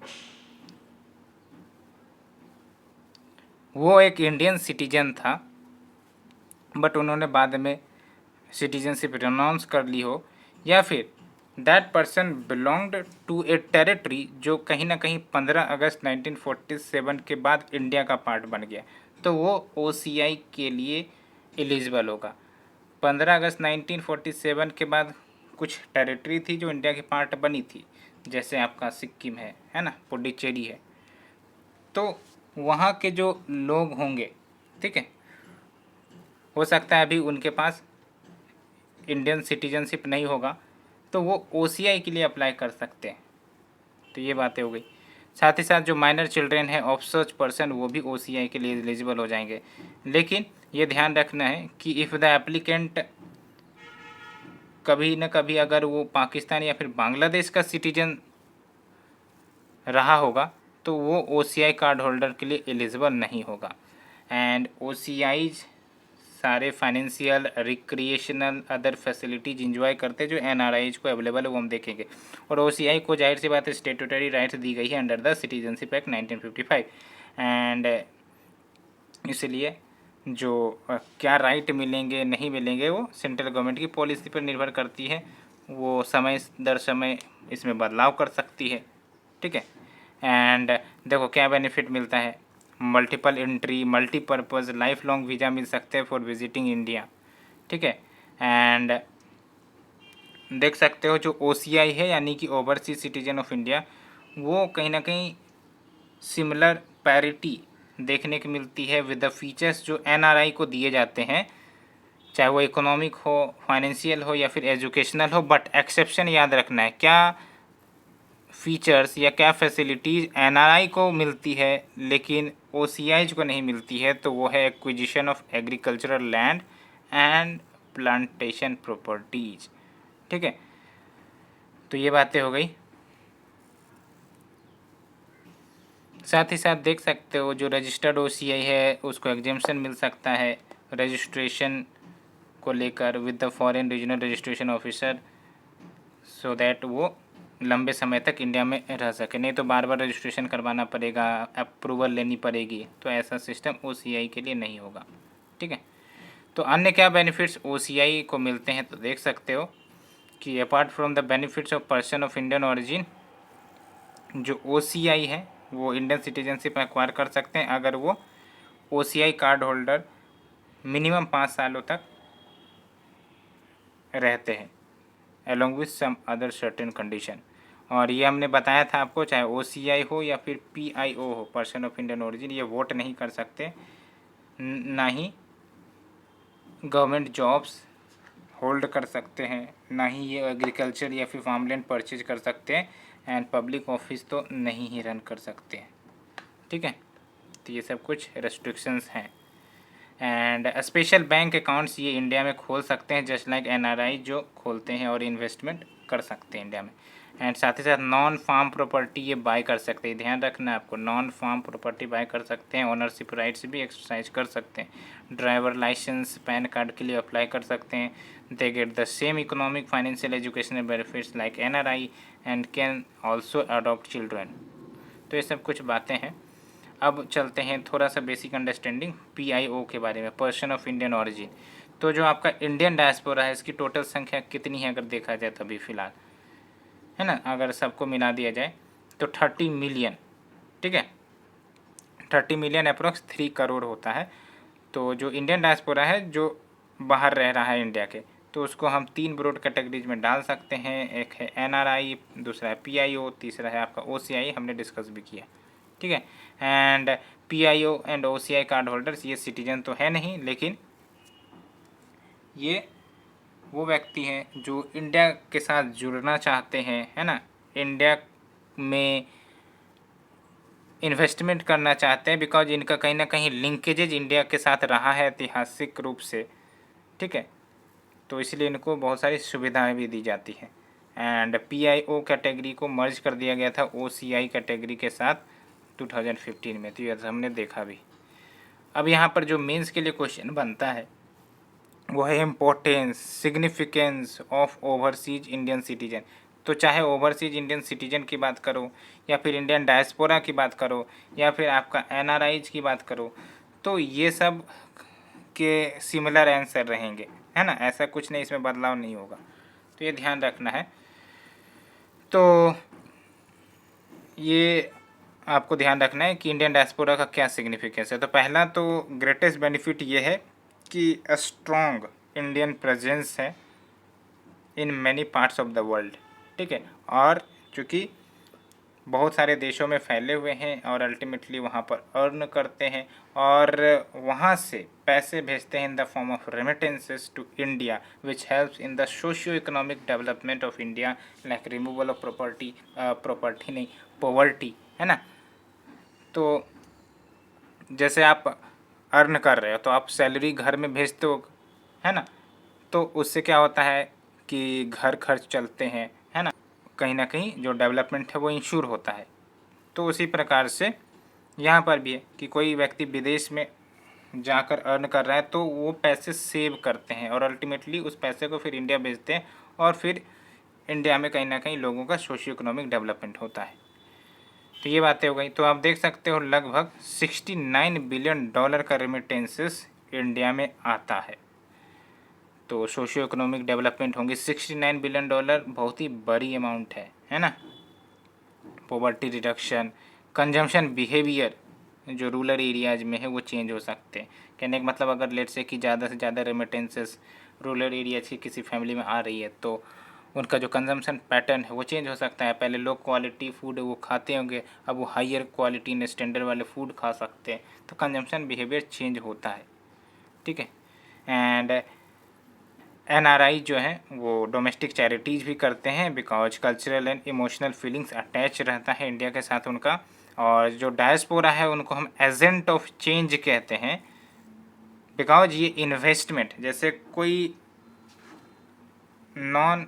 Speaker 1: वो एक इंडियन सिटीजन था बट उन्होंने बाद में सिटीजनशिप रिनाउंस कर ली हो, या फिर that person belonged to a territory जो कहीं ना कहीं 15 अगस्त 1947 के बाद इंडिया का पार्ट बन गया, तो वो OCI के लिए एलिजिबल होगा। 15 अगस्त 1947 के बाद कुछ टेरिटरी थी जो इंडिया की पार्ट बनी थी, जैसे आपका सिक्किम है ना, पुडुचेरी है, तो वहाँ के जो लोग होंगे, ठीक है, हो सकता है अभी उनके पास इंडियन सिटीजनशिप नहीं होगा तो वो OCI के लिए अप्लाई कर सकते हैं। तो ये बातें हो गई। साथ ही साथ जो माइनर चिल्ड्रेन है ऑफ सच पर्सन वो भी OCI के लिए एलिजिबल हो जाएंगे, लेकिन ये ध्यान रखना है कि इफ़ द एप्लीकेंट कभी न कभी अगर वो पाकिस्तान या फिर बांग्लादेश का सिटीजन रहा होगा तो वो OCI कार्ड होल्डर के लिए एलिजिबल नहीं होगा। एंड OCI सारे financial recreational other facilities enjoy करते जो NRIs को अवेलेबल है वो हम देखेंगे। और OCI को जाहिर सी बात है स्टेटूटरी राइट्स दी गई है under the citizenship act 1955, and इसलिए जो क्या राइट मिलेंगे नहीं मिलेंगे वो सेंट्रल गवर्नमेंट की पॉलिसी पर निर्भर करती है, वो समय दर समय इसमें बदलाव कर सकती है, ठीक है। एंड देखो क्या बेनिफिट मिलता है, multiple entry, multipurpose, life long visa मिल सकते हैं फॉर विजिटिंग इंडिया, ठीक है। एंड देख सकते हो जो OCI है यानी कि ओवरसीज सिटीजन ऑफ इंडिया, वो कहीं ना कहीं सिमिलर पैरिटी देखने को मिलती है विद द फीचर्स जो NRI को दिए जाते हैं, चाहे वो इकोनॉमिक हो, फाइनेंशियल हो या फिर एजुकेशनल हो। बट एक्सेप्शन याद रखना है, क्या फीचर्स या क्या फैसिलिटीज़ NRI को मिलती है लेकिन OCIs को नहीं मिलती है, तो वो है acquisition of agricultural land and plantation properties, ठीक है। तो ये बातें हो गई। साथ ही साथ देख सकते हो जो रजिस्टर्ड OCI है उसको एग्जेम्पशन मिल सकता है रजिस्ट्रेशन को लेकर with the foreign regional registration officer, so that वो लंबे समय तक इंडिया में रह सके, नहीं तो बार बार रजिस्ट्रेशन करवाना पड़ेगा, अप्रूवल लेनी पड़ेगी, तो ऐसा सिस्टम OCI के लिए नहीं होगा, ठीक है। तो अन्य क्या बेनिफिट्स OCI को मिलते हैं, तो देख सकते हो कि apart from the benefits of person of Indian origin, जो OCI है वो इंडियन सिटीजनशिप एक्वायर कर सकते हैं अगर वो OCI कार्ड होल्डर मिनिमम 5 सालों तक रहते हैं along with some other certain condition। और ये हमने बताया था आपको, चाहे OCI हो या फिर PIO हो, पर्सन ऑफ इंडियन ओरिजिन, ये वोट नहीं कर सकते, ना ही गवर्नमेंट जॉब्स होल्ड कर सकते हैं, ना ही ये एग्रीकल्चर या फिर फार्मलैंड परचेज कर सकते हैं, एंड पब्लिक ऑफिस तो नहीं ही रन कर सकते हैं, ठीक है। तो ये सब कुछ रेस्ट्रिक्शंस हैं। एंड स्पेशल बैंक अकाउंट्स ये इंडिया में खोल सकते हैं जस्ट लाइक NRI जो खोलते हैं और इन्वेस्टमेंट कर सकते हैं इंडिया में। एंड साथ ही साथ नॉन फार्म प्रॉपर्टी ये बाय कर सकते हैं, ध्यान रखना है आपको, नॉन फार्म प्रॉपर्टी बाय कर सकते हैं, ओनरशिप राइट्स भी एक्सरसाइज कर सकते हैं, ड्राइवर लाइसेंस पैन कार्ड के लिए अप्लाई कर सकते हैं, they get the same economic financial educational benefits like NRI and can also adopt children. तो ये सब कुछ बातें हैं। अब चलते हैं थोड़ा सा बेसिक अंडरस्टैंडिंग PIO के बारे में, पर्सन ऑफ इंडियन ऑरिजिन। तो जो आपका इंडियन डायस्पोरा है इसकी टोटल संख्या कितनी है अगर देखा जाए तो अभी फ़िलहाल, है ना, अगर सबको मिला दिया जाए तो 30 मिलियन, ठीक है, 30 मिलियन अप्रोक्स 3 करोड़ होता है। तो जो इंडियन डायस्पोरा है जो बाहर रह रहा है इंडिया के, तो उसको हम 3 ब्रॉड कैटेगरीज में डाल सकते हैं, एक है NRI, दूसरा है PIO, तीसरा है आपका OCI, हमने डिस्कस भी किया, ठीक है। And PIO and OCI card holders ये सिटीजन तो है नहीं, लेकिन ये वो व्यक्ति हैं जो इंडिया के साथ जुड़ना चाहते हैं, है ना, इंडिया में इन्वेस्टमेंट करना चाहते हैं, बिकॉज इनका कहीं ना कहीं लिंकेजेज इंडिया के साथ रहा है ऐतिहासिक रूप से, ठीक है। तो इसलिए इनको बहुत सारी सुविधाएं भी दी जाती हैं। एंड PIO कैटेगरी को मर्ज कर दिया गया था OCI कैटेगरी के साथ 2015 में, तो ये हमने देखा भी। अब यहाँ पर जो मेंस के लिए क्वेश्चन बनता है वो है importance significance of overseas Indian citizen. तो चाहे ओवरसीज इंडियन सिटीजन की बात करो, या फिर इंडियन डायस्पोरा की बात करो, या फिर आपका NRIs की बात करो, तो ये सब के सिमिलर आंसर रहेंगे, है ना, ऐसा कुछ नहीं, इसमें बदलाव नहीं होगा, तो ये ध्यान रखना है। तो ये आपको ध्यान रखना है कि इंडियन डायस्पोरा का क्या सिग्निफिकेंस है। तो पहला तो ग्रेटेस्ट बेनिफिट ये है कि अ स्ट्रॉन्ग इंडियन प्रेजेंस है in many parts of the world, ठीक है। और चूँकि बहुत सारे देशों में फैले हुए हैं और अल्टीमेटली वहाँ पर अर्न करते हैं और वहाँ से पैसे भेजते हैं in the form of remittances to India, which helps in the socio economic development of India, like removal of property नहीं, पॉवर्टी, है ना। तो जैसे आप अर्न कर रहे हो तो आप सैलरी घर में भेजते हो, है ना, तो उससे क्या होता है कि घर खर्च चलते हैं, है ना, कहीं ना कहीं जो डेवलपमेंट है वो इंश्योर होता है। तो उसी प्रकार से यहाँ पर भी है कि कोई व्यक्ति विदेश में जाकर अर्न कर रहा है तो वो पैसे सेव करते हैं और अल्टीमेटली उस पैसे को फिर इंडिया भेजते हैं और फिर इंडिया में कहीं ना कहीं लोगों का सोशियो इकोनॉमिक डेवलपमेंट होता है। तो ये बातें हो गई। तो आप देख सकते हो लगभग $69 बिलियन का रेमिटेंसेस इंडिया में आता है। तो सोशियो इकोनॉमिक डेवलपमेंट होंगे। $69 बिलियन बहुत ही बड़ी अमाउंट है ना। पॉवर्टी रिडक्शन, कंजम्पशन बिहेवियर जो रूरल एरियाज में है वो चेंज हो सकते हैं। कहने का मतलब अगर लेट से कि ज़्यादा से ज़्यादा रेमिटेंसेस रूरल एरियाज की किसी फैमिली में आ रही है तो उनका जो कंजम्पशन पैटर्न है वो चेंज हो सकता है। पहले लो क्वालिटी फूड वो खाते होंगे, अब वो हायर क्वालिटी एंड स्टैंडर्ड वाले फूड खा सकते हैं, तो कंजम्पशन बिहेवियर चेंज होता है, ठीक है। एंड NRI जो है वो डोमेस्टिक चैरिटीज़ भी करते हैं because cultural and emotional feelings attach रहता है इंडिया के साथ उनका। और जो डायस्पोरा है उनको हम एजेंट ऑफ चेंज कहते हैं बिकॉज ये इन्वेस्टमेंट, जैसे कोई नॉन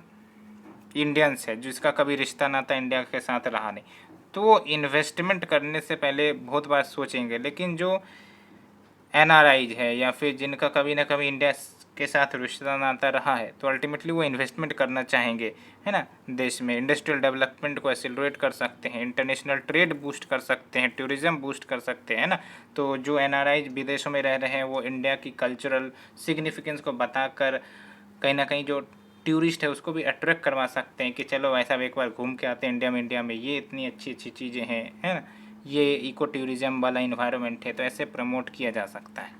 Speaker 1: इंडियंस है जिसका कभी रिश्ता नाता इंडिया के साथ रहा नहीं, तो वो इन्वेस्टमेंट करने से पहले बहुत बार सोचेंगे। लेकिन जो NRIs है या फिर जिनका कभी ना कभी इंडिया के साथ रिश्ता नाता रहा है तो अल्टीमेटली वो इन्वेस्टमेंट करना चाहेंगे, है ना। देश में इंडस्ट्रियल डेवलपमेंट को एक्सेलरेट कर सकते हैं, इंटरनेशनल ट्रेड बूस्ट कर सकते हैं, टूरिज़्म बूस्ट कर सकते हैं, ना। तो जो NRIs विदेशों में रह रहे हैं वो इंडिया की कल्चरल सिग्निफिकेंस को बताकर कहीं ना कहीं जो टूरिस्ट है उसको भी अट्रैक्ट करवा सकते हैं कि चलो ऐसा एक बार घूम के आते हैं इंडिया में ये इतनी अच्छी अच्छी चीज़ें हैं, है ना, ये इको टूरिज़्म वाला इन्वायरमेंट है, तो ऐसे प्रमोट किया जा सकता है।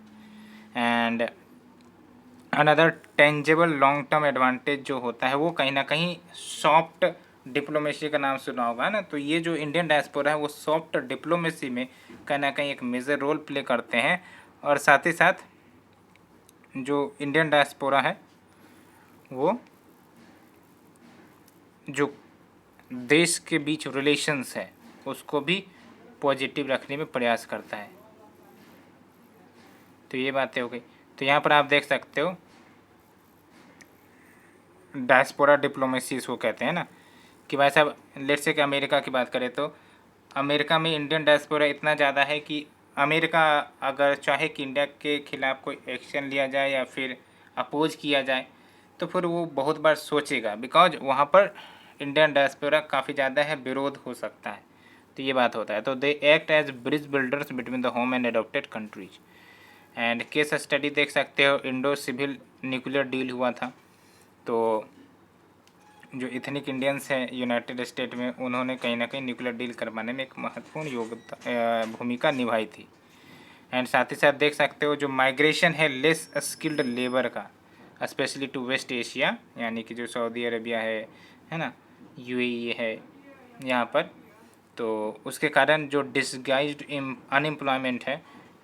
Speaker 1: And another tangible long term advantage जो होता है वो कहीं ना कहीं सॉफ्ट डिप्लोमेसी का नाम सुना होगा ना। तो ये जो इंडियन डायस्पोरा है वो सॉफ्ट डिप्लोमेसी में कहीं ना कहीं एक मेजर रोल प्ले करते हैं। और साथ ही साथ जो इंडियन डायस्पोरा है वो जो देश के बीच रिलेशंस है उसको भी पॉजिटिव रखने में प्रयास करता है। तो ये बातें हो गई। तो यहाँ पर आप देख सकते हो डायस्पोरा डिप्लोमेसी इसको कहते हैं ना, कि भाई साहब लेट से कि अमेरिका की बात करें तो अमेरिका में इंडियन डायस्पोरा इतना ज़्यादा है कि अमेरिका अगर चाहे कि इंडिया के खिलाफ़ कोई एक्शन लिया जाए या फिर अपोज किया जाए तो फिर वो बहुत बार सोचेगा बिकॉज वहाँ पर इंडियन डायस्पोरा काफ़ी ज़्यादा है, विरोध हो सकता है। तो ये बात होता है। तो they act as bridge builders between the home and adopted countries. And case study देख सकते हो, इंडो सिविल न्यूक्लियर डील हुआ था तो जो इथनिक इंडियंस हैं यूनाइटेड स्टेट में उन्होंने कहीं ना कहीं न्यूक्लियर डील करवाने में एक महत्वपूर्ण भूमिका निभाई थी। एंड साथ ही साथ देख सकते हो जो माइग्रेशन है लेस स्किल्ड लेबर का, स्पेशली टू वेस्ट एशिया, यानी कि जो सऊदी अरबिया है ना, UAE है, यहाँ पर तो उसके कारण जो डिसगाइज्ड अनएम्प्लॉयमेंट है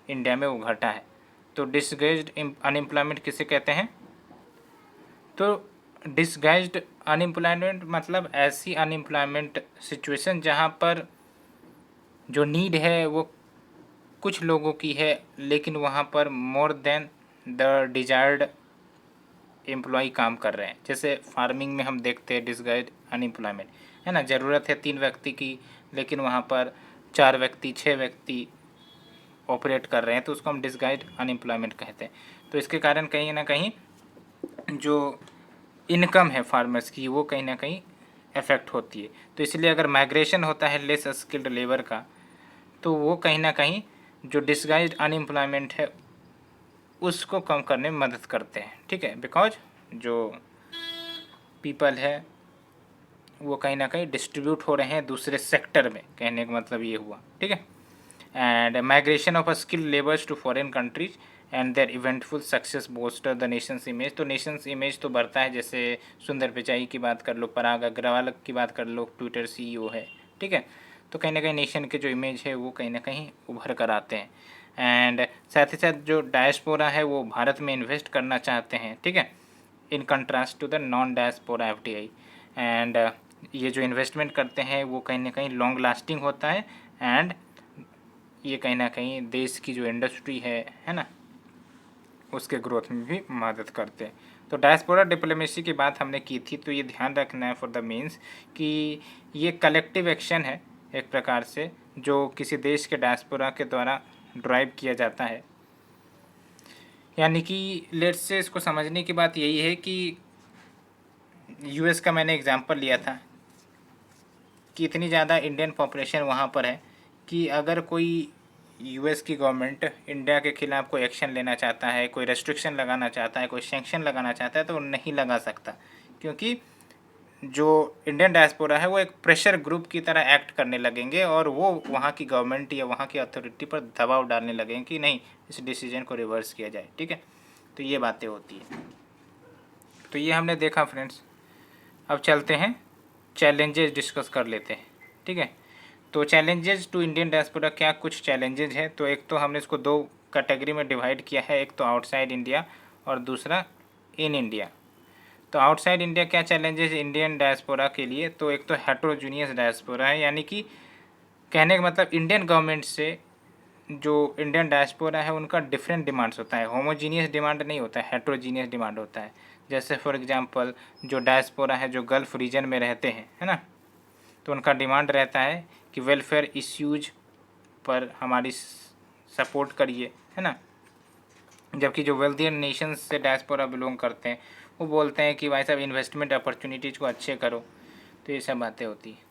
Speaker 1: इंडिया में वो घटा है। तो डिसगाइज्ड अनएम्प्लॉयमेंट किसे कहते हैं? तो डिसगाइज्ड अनएम्प्लॉयमेंट मतलब ऐसी अनएम्प्लॉयमेंट सिचुएशन जहाँ पर जो नीड है वो कुछ लोगों की है, लेकिन वहाँ पर more than the desired employ काम कर रहे हैं। जैसे फार्मिंग में हम देखते हैं डिसगाइज्ड अनएम्प्लॉयमेंट, है ना, ज़रूरत है 3 व्यक्ति की, लेकिन वहाँ पर 4 व्यक्ति 6 व्यक्ति ऑपरेट कर रहे हैं, तो उसको हम डिसगाइज्ड अनएम्प्लॉयमेंट कहते हैं। तो इसके कारण कहीं ना कहीं जो इनकम है फार्मर्स की वो कहीं ना कहीं अफेक्ट होती है। तो इसलिए अगर माइग्रेशन होता है लेस स्किल्ड लेबर का, तो वो कहीं ना कहीं जो डिसगाइज्ड अनएम्प्लॉयमेंट है उसको कम करने में मदद करते हैं। ठीक है, बिकॉज जो पीपल है वो कहीं ना कहीं डिस्ट्रीब्यूट हो रहे हैं दूसरे सेक्टर में, कहने का मतलब ये हुआ। ठीक है, and migration of skilled labours to foreign countries and their eventful success booster the nation's image. तो नेशंस इमेज तो बढ़ता है, जैसे सुंदर पिचाई की बात कर लो, पराग अग्रवाल की बात कर लो, ट्विटर CEO है। ठीक है, तो कहीं ना कहीं नेशन के जो इमेज है वो कहीं ना कहीं उभर कर आते हैं। एंड साथ ही साथ जो डायस्पोरा है वो भारत में इन्वेस्ट करना चाहते हैं। ठीक है, in contrast to the non diaspora FDI। And ये जो इन्वेस्टमेंट करते हैं वो कहीं ना कहीं लॉन्ग लास्टिंग होता है, एंड ये कहीं ना कहीं देश की जो इंडस्ट्री है ना, उसके ग्रोथ में भी मदद करते हैं। तो डायस्पोरा डिप्लोमेसी की बात हमने की थी, तो ये ध्यान रखना है फॉर द मीन्स कि ये कलेक्टिव एक्शन है एक प्रकार से, जो किसी देश के डायस्पोरा के द्वारा ड्राइव किया जाता है। यानी कि लेट्स से इसको समझने की बात यही है कि US का मैंने एग्जांपल लिया था कि इतनी ज़्यादा इंडियन पॉपुलेशन वहाँ पर है कि अगर कोई US की गवर्नमेंट इंडिया के खिलाफ कोई एक्शन लेना चाहता है, कोई रेस्ट्रिक्शन लगाना चाहता है, कोई सैंक्शन लगाना चाहता है, तो वो नहीं लगा सकता, क्योंकि जो इंडियन डायस्पोरा है वो एक प्रेशर ग्रुप की तरह एक्ट करने लगेंगे और वो वहाँ की गवर्नमेंट या वहाँ की अथॉरिटी पर दबाव डालने लगेंगे कि नहीं, इस डिसीजन को रिवर्स किया जाए। ठीक है, तो ये बातें होती है। तो ये हमने देखा फ्रेंड्स। अब चलते हैं चैलेंजेस डिस्कस कर लेते हैं। ठीक है, तो चैलेंजेस टू इंडियन डायस्पोरा, क्या कुछ चैलेंजेस है? तो एक तो हमने इसको 2 कैटेगरी में डिवाइड किया है, एक तो आउटसाइड इंडिया और दूसरा इन इंडिया। तो आउटसाइड इंडिया क्या चैलेंजेस इंडियन डायस्पोरा के लिए? तो एक तो हेट्रोजीनियस डायस्पोरा है, यानी कि कहने का मतलब इंडियन गवर्नमेंट से जो इंडियन डायस्पोरा है उनका डिफरेंट डिमांड्स होता है, होमोजीनियस डिमांड नहीं होता है, हेट्रोजीनियस डिमांड होता है। जैसे फॉर एग्जांपल जो डायस्पोरा है जो गल्फ़ रीजन में रहते हैं, है ना, तो उनका डिमांड रहता है कि वेलफेयर इश्यूज पर हमारी सपोर्ट करिए, है ना। जबकि जो वेल्थियर नेशंस से डायस्पोरा बिलोंग करते हैं वो बोलते हैं कि भाई साहब इन्वेस्टमेंट अपॉर्चुनिटीज़ को अच्छे करो। तो ये सब बातें होती हैं।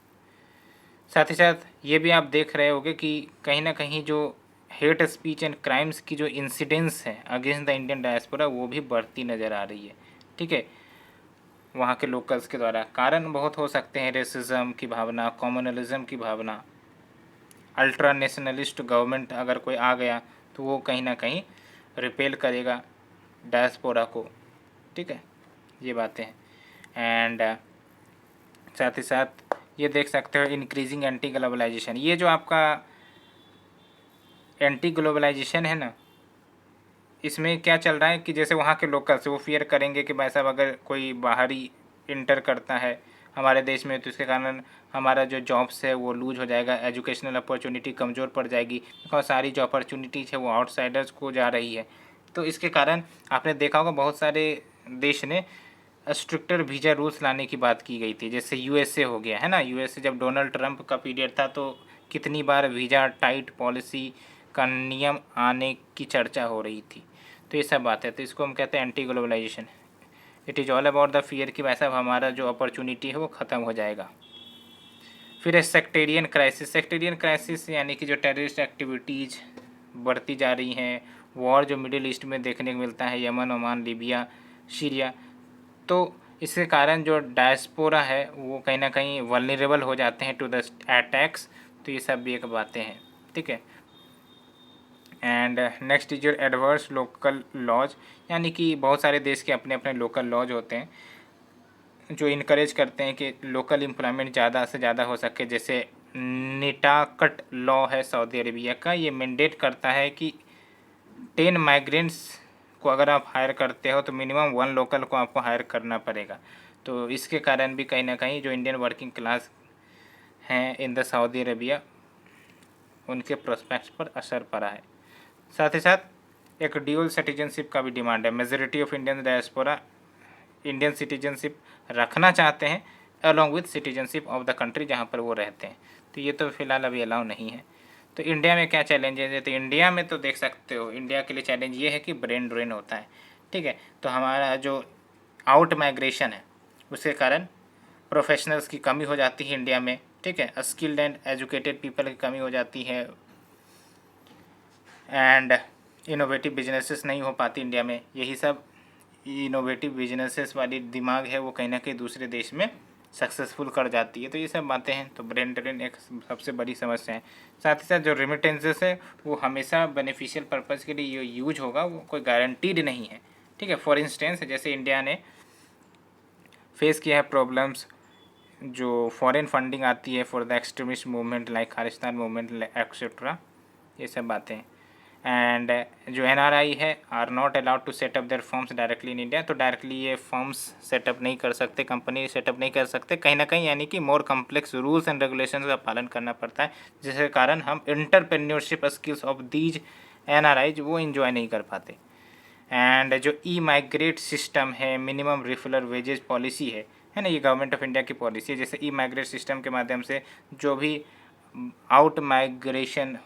Speaker 1: साथ ही साथ ये भी आप देख रहे होंगे कि कहीं ना कहीं जो हेट स्पीच एंड क्राइम्स की जो इंसिडेंस है अगेंस्ट द इंडियन डायस्पोरा वो भी बढ़ती नज़र आ रही है। ठीक है, वहाँ के लोकल्स के द्वारा। कारण बहुत हो सकते हैं, रेसिज्म की भावना, कॉम्युनलिज्म की भावना, अल्ट्रा नेशनलिस्ट गवर्नमेंट अगर कोई आ गया तो वो कहीं ना कहीं रिपेल करेगा डायस्पोरा को। ठीक है, ये बातें हैं। एंड साथ ही साथ ये देख सकते हो इंक्रीजिंग एंटी ग्लोबलाइजेशन। ये जो आपका एंटी ग्लोबलाइजेशन है ना, इसमें क्या चल रहा है कि जैसे वहाँ के लोकल से वो फियर करेंगे कि भाई साहब अगर कोई बाहरी इंटर करता है हमारे देश में तो इसके कारण हमारा जो जॉब्स है वो लूज हो जाएगा, एजुकेशनल अपॉर्चुनिटी कमज़ोर पड़ जाएगी, बिकॉज सारी जो अपॉर्चुनिटीज़ है वो आउटसाइडर्स को जा रही है। तो इसके कारण आपने देखा होगा बहुत सारे देश ने स्ट्रिक्टर वीज़ा रूल्स लाने की बात की गई थी। जैसे USA हो गया, है ना, USA जब डोनाल्ड ट्रंप का पीरियड था तो कितनी बार वीज़ा टाइट पॉलिसी का नियम आने की चर्चा हो रही थी। तो ये सब बात है, तो इसको हम कहते हैं anti globalization. It is all about the fear कि वैसा हमारा जो अपॉर्चुनिटी है वो ख़त्म हो जाएगा। फिर है सेक्टेरियन क्राइसिस। सेक्टेरियन क्राइसिस यानी कि जो टेररिस्ट एक्टिविटीज़ बढ़ती जा रही हैं, वॉर जो मिडिल ईस्ट में देखने को मिलता है, यमन, ओमान, लीबिया, सीरिया, तो इसके कारण जो डायस्पोरा है वो कहीं ना कहीं वल्नरेबल हो जाते हैं टू द अटैक्स। तो ये सब भी एक बातें हैं। ठीक है, and next is your adverse local laws, यानी कि बहुत सारे देश के अपने अपने लोकल लॉज होते हैं जो इनकरेज करते हैं कि लोकल एम्प्लॉयमेंट ज़्यादा से ज़्यादा हो सके। जैसे निटाकट लॉ है सऊदी अरेबिया का, ये मैंडेट करता है कि 10 माइग्रेंट्स को अगर आप हायर करते हो तो मिनिमम 1 लोकल को आपको हायर करना पड़ेगा। तो इसके कारण भी कहीं ना कहीं जो इंडियन वर्किंग क्लास हैं इन द सऊदी अरेबिया, उनके प्रोस्पेक्ट्स पर असर पड़ा है। साथ ही साथ एक ड्यूअल सिटीजनशिप का भी डिमांड है। Majority of Indian diaspora Indian citizenship रखना चाहते हैं along with citizenship of the country जहाँ पर वो रहते हैं। तो ये तो फिलहाल अभी अलाउ नहीं है। तो इंडिया में क्या चैलेंजेस है? तो इंडिया में तो देख सकते हो, इंडिया के लिए चैलेंज ये है कि ब्रेन ड्रेन होता है, ठीक है। तो हमारा जो आउट माइग्रेशन है उसके कारण प्रोफेशनल्स की कमी हो जाती है इंडिया में, ठीक है। स्किल्ड एंड एजुकेटेड पीपल की कमी हो जाती है एंड इनोवेटिव बिजनेसेस नहीं हो पाती इंडिया में। यही सब इनोवेटिव बिजनेसेस वाली दिमाग है वो कहीं ना कहीं दूसरे देश में सक्सेसफुल कर जाती है। तो ये सब बातें हैं। तो ब्रेन ड्रेन एक सबसे बड़ी समस्या है। साथ ही साथ जो रिमिटेंसेस है वो हमेशा बेनिफिशियल पर्पज़ के लिए यूज होगा, वो कोई गारंटीड नहीं है, ठीक है। फॉर इंस्टेंस जैसे इंडिया ने फेस किया है प्रॉब्लम्स, जो फॉरेन फंडिंग आती है for the extremist movement like Khalistan movement etcetera, ये सब बातें हैं। एंड जो NRI है are not allowed to set up their firms directly in India. तो डायरेक्टली ये फर्म्स सेटअप नहीं कर सकते, कंपनी सेटअप नहीं कर सकते कहीं ना कहीं, यानी कि मोर कम्प्लेक्स रूल्स एंड रेगुलेशंस का पालन करना पड़ता है, जिसके कारण हम entrepreneurship skills of these NRIs वो इन्जॉय नहीं कर पाते। एंड जो माइग्रेट सिस्टम है, मिनिमम रेफुलर वेजेज पॉलिसी है ना, ये गवर्नमेंट ऑफ इंडिया की पॉलिसी है। जैसे माइग्रेट सिस्टम के माध्यम से जो भी आउट माइग्रेशन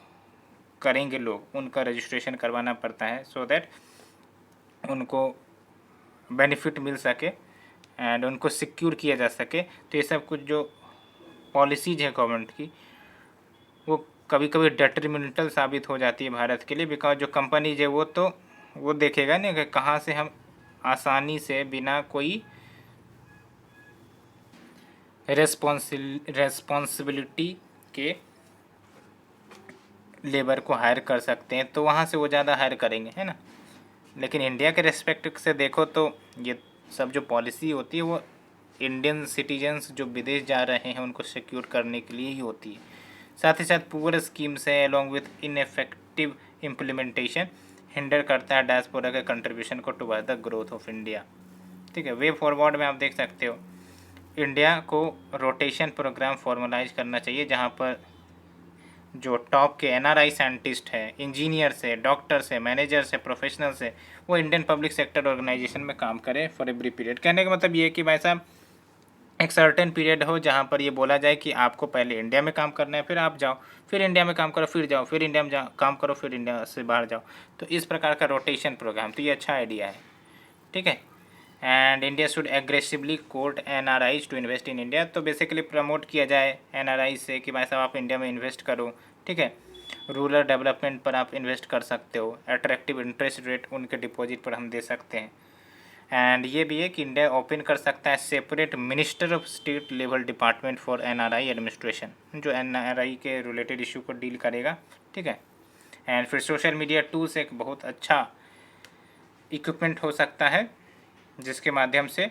Speaker 1: करेंगे लोग उनका रजिस्ट्रेशन करवाना पड़ता है, सो दैट उनको बेनिफिट मिल सके एंड उनको सिक्योर किया जा सके। तो ये सब कुछ जो पॉलिसीज है गवर्नमेंट की, वो कभी कभी डेट्रीमेंटल साबित हो जाती है भारत के लिए, बिकॉज जो कंपनीज है वो देखेगा नहीं कि कहाँ से हम आसानी से बिना कोई रेस्पॉन्सिबिलिटी के लेबर को हायर कर सकते हैं, तो वहाँ से वो ज़्यादा हायर करेंगे, है ना। लेकिन इंडिया के रेस्पेक्ट से देखो तो ये सब जो पॉलिसी होती है वो इंडियन सिटीजन्स जो विदेश जा रहे हैं उनको सिक्योर करने के लिए ही होती है। साथ ही साथ पुअर स्कीम्स है अलॉन्ग विथ इनएफेक्टिव इम्प्लीमेंटेशन हिंडर करता है डायस्पोरा के कंट्रीब्यूशन को toward the growth of India, ठीक है। वे फॉरवर्ड में आप देख सकते हो इंडिया को रोटेशन प्रोग्राम फॉर्मलाइज करना चाहिए, जहाँ पर जो टॉप के NRI साइंटिस्ट है, इंजीनियर्स है, डॉक्टर्स है, मैनेजर्स है, प्रोफेशनल्स है, वो इंडियन पब्लिक सेक्टर ऑर्गेनाइजेशन में काम करें फॉर एवरी पीरियड। कहने का मतलब ये है कि भाई साहब एक सर्टेन पीरियड हो जहाँ पर ये बोला जाए कि आपको पहले इंडिया में काम करना है, फिर आप जाओ, फिर इंडिया में काम करो, फिर जाओ, फिर इंडिया में काम करो, फिर इंडिया से बाहर जाओ। तो इस प्रकार का रोटेशन प्रोग्राम, तो ये अच्छा आइडिया है, ठीक है। And India should aggressively court NRIs to invest in India. तो बेसिकली प्रमोट किया जाए NRI से कि भाई साहब आप इंडिया में इन्वेस्ट करो, ठीक है। रूरल डेवलपमेंट पर आप इन्वेस्ट कर सकते हो, अट्रैक्टिव इंटरेस्ट रेट उनके डिपॉजिट पर हम दे सकते हैं। एंड ये भी है कि इंडिया ओपन कर सकता है separate minister of state level department for NRI administration, जो NRI के रिलेटेड इशू को डील करेगा, ठीक है। एंड फिर सोशल मीडिया टूल्स एक बहुत अच्छा इक्विपमेंट हो सकता है जिसके माध्यम से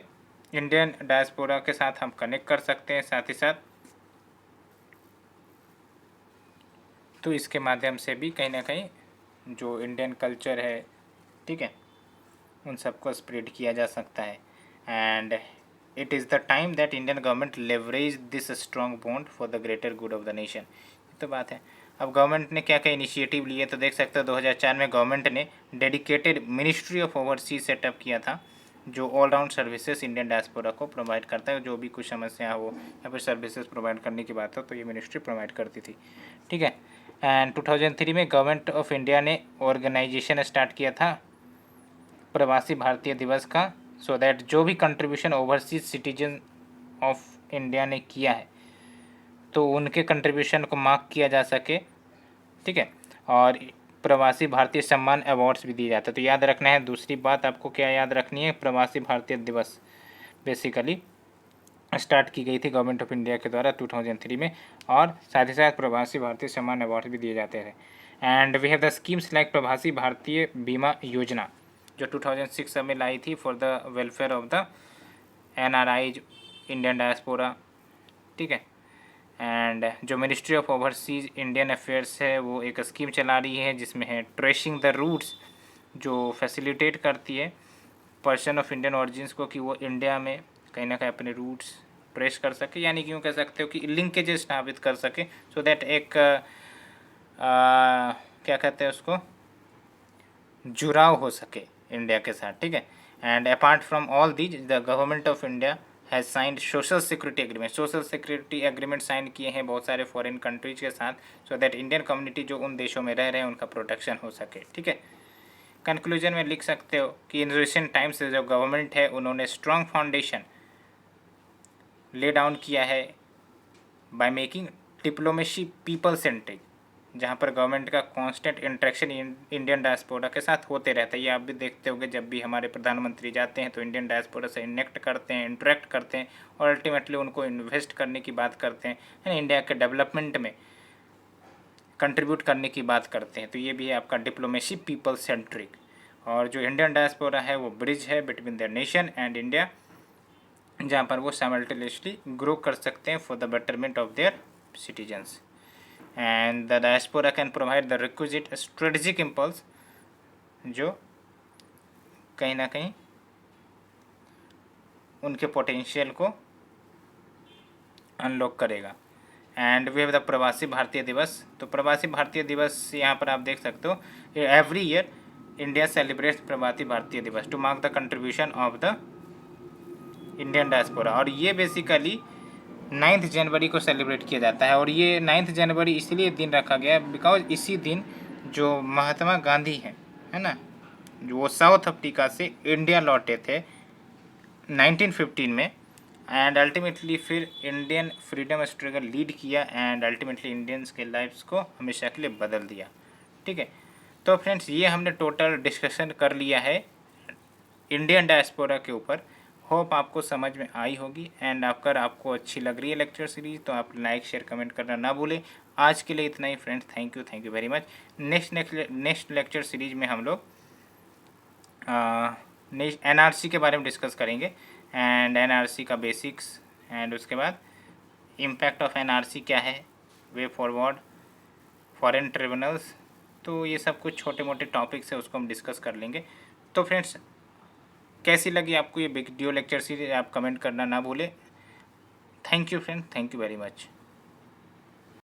Speaker 1: इंडियन डायस्पोरा के साथ हम कनेक्ट कर सकते हैं। साथ ही साथ तो इसके माध्यम से भी कहीं ना कहीं जो इंडियन कल्चर है, ठीक है, उन सबको स्प्रेड किया जा सकता है। And it is the time that Indian government leverage this strong bond for the greater good of the nation. ये तो बात है। अब गवर्नमेंट ने क्या क्या इनिशिएटिव लिए, तो देख सकते हो 2004 में गवर्नमेंट ने dedicated ministry of overseas setup किया था, जो ऑलराउंड सर्विसेज इंडियन डायस्पोरा को प्रोवाइड करता है। जो भी कुछ समस्या हो या फिर सर्विसेज प्रोवाइड करने की बात हो तो ये मिनिस्ट्री प्रोवाइड करती थी, ठीक है। एंड 2003 में गवर्नमेंट ऑफ इंडिया ने ऑर्गेनाइजेशन स्टार्ट किया था प्रवासी भारतीय दिवस का, सो दैट जो भी contribution overseas citizen of India ने किया है तो उनके कंट्रीब्यूशन को मार्क किया जा सके, ठीक है। और प्रवासी भारतीय सम्मान अवार्ड्स भी दिए जाते हैं। तो याद रखना है, दूसरी बात आपको क्या याद रखनी है, प्रवासी भारतीय दिवस बेसिकली स्टार्ट की गई थी गवर्नमेंट ऑफ इंडिया के द्वारा 2003 में, और साथ ही साथ प्रवासी भारतीय सम्मान अवार्ड भी दिए जाते थे। And we have the schemes like Pravasi Bharatiya Bima Yojana जो 2006 में लाई थी for the welfare of the NRI Indian diaspora, ठीक है। एंड एंड जो ministry of overseas Indian affairs है वो एक स्कीम चला रही है जिसमें है ट्रेसिंग द रूट्स, जो फैसिलिटेट करती है पर्सन ऑफ इंडियन ऑरिजिन्स को कि वो इंडिया में कहीं ना कहीं अपने रूट्स ट्रेस कर सके, यानी कि यूँ कह सकते हो कि लिंकेजेस स्थापित कर सके, सो दैट एक क्या कहते हैं उसको, जुड़ाव हो सके इंडिया के साथ, ठीक है। And apart from all these the government of India has signed social security agreement, social security agreement sign किए हैं बहुत सारे फॉरेन कंट्रीज के साथ, सो दैट इंडियन कम्युनिटी जो उन देशों में रह रहे हैं उनका प्रोटेक्शन हो सके, ठीक है। कंक्लूजन में लिख सकते हो कि इन रिसेंट टाइम्स जो गवर्नमेंट है उन्होंने स्ट्रॉन्ग फाउंडेशन ले डाउन किया है by making diplomacy people centric, जहाँ पर गवर्नमेंट का कांस्टेंट इंटरेक्शन इंडियन डायस्पोरा के साथ होते रहता है। ये आप भी देखते होंगे, जब भी हमारे प्रधानमंत्री जाते हैं तो इंडियन डायस्पोरा से इनेक्ट करते हैं, इंटरेक्ट करते हैं और अल्टीमेटली उनको इन्वेस्ट करने की बात करते हैं, यानी इंडिया के डेवलपमेंट में कंट्रीब्यूट करने की बात करते हैं। तो ये भी है आपका डिप्लोमेसी पीपल सेंट्रिक। और जो इंडियन डायस्पोरा है वो ब्रिज है between the nation and India, जहाँ पर वो साइमल्टेनियसली ग्रो कर सकते हैं for the betterment of their citizens. And the diaspora can provide the requisite strategic impulse, जो कहीं ना कहीं उनके पोटेंशियल को अनलॉक करेगा। एंड वी हैव द प्रवासी भारतीय दिवस। तो प्रवासी भारतीय दिवस यहाँ पर आप देख सकते हो, every year India celebrates Pravasi Bharatiya Divas to mark the contribution of the Indian diaspora. और ये बेसिकली 9 जनवरी को सेलिब्रेट किया जाता है। और ये 9 जनवरी इसलिए दिन रखा गया बिकॉज इसी दिन जो महात्मा गांधी है ना, जो वो साउथ अफ्रीका से इंडिया लौटे थे 1915 में, एंड अल्टीमेटली फिर इंडियन फ्रीडम स्ट्रगल लीड किया एंड अल्टीमेटली इंडियंस के लाइफ्स को हमेशा के लिए बदल दिया, ठीक है। तो फ्रेंड्स, ये हमने टोटल डिस्कशन कर लिया है इंडियन डायस्पोरा के ऊपर। होप आपको समझ में आई होगी एंड अगर आपको अच्छी लग रही है लेक्चर सीरीज तो आप लाइक शेयर कमेंट करना ना भूलें। आज के लिए इतना ही friends, thank you very much. Next lecture series में हम लोग एनआरसी के बारे में डिस्कस करेंगे एंड एनआरसी का बेसिक्स, एंड उसके बाद इम्पैक्ट ऑफ एनआरसी क्या है, वे फॉरवर्ड, फॉरेन ट्रिब्यूनल्स, तो ये सब कुछ छोटे मोटे टॉपिक्स है उसको हम डिस्कस कर लेंगे। तो फ्रेंड्स, कैसी लगी आपको ये वीडियो लेक्चर सीरीज आप कमेंट करना ना भूलें। Thank you friend, thank you very much.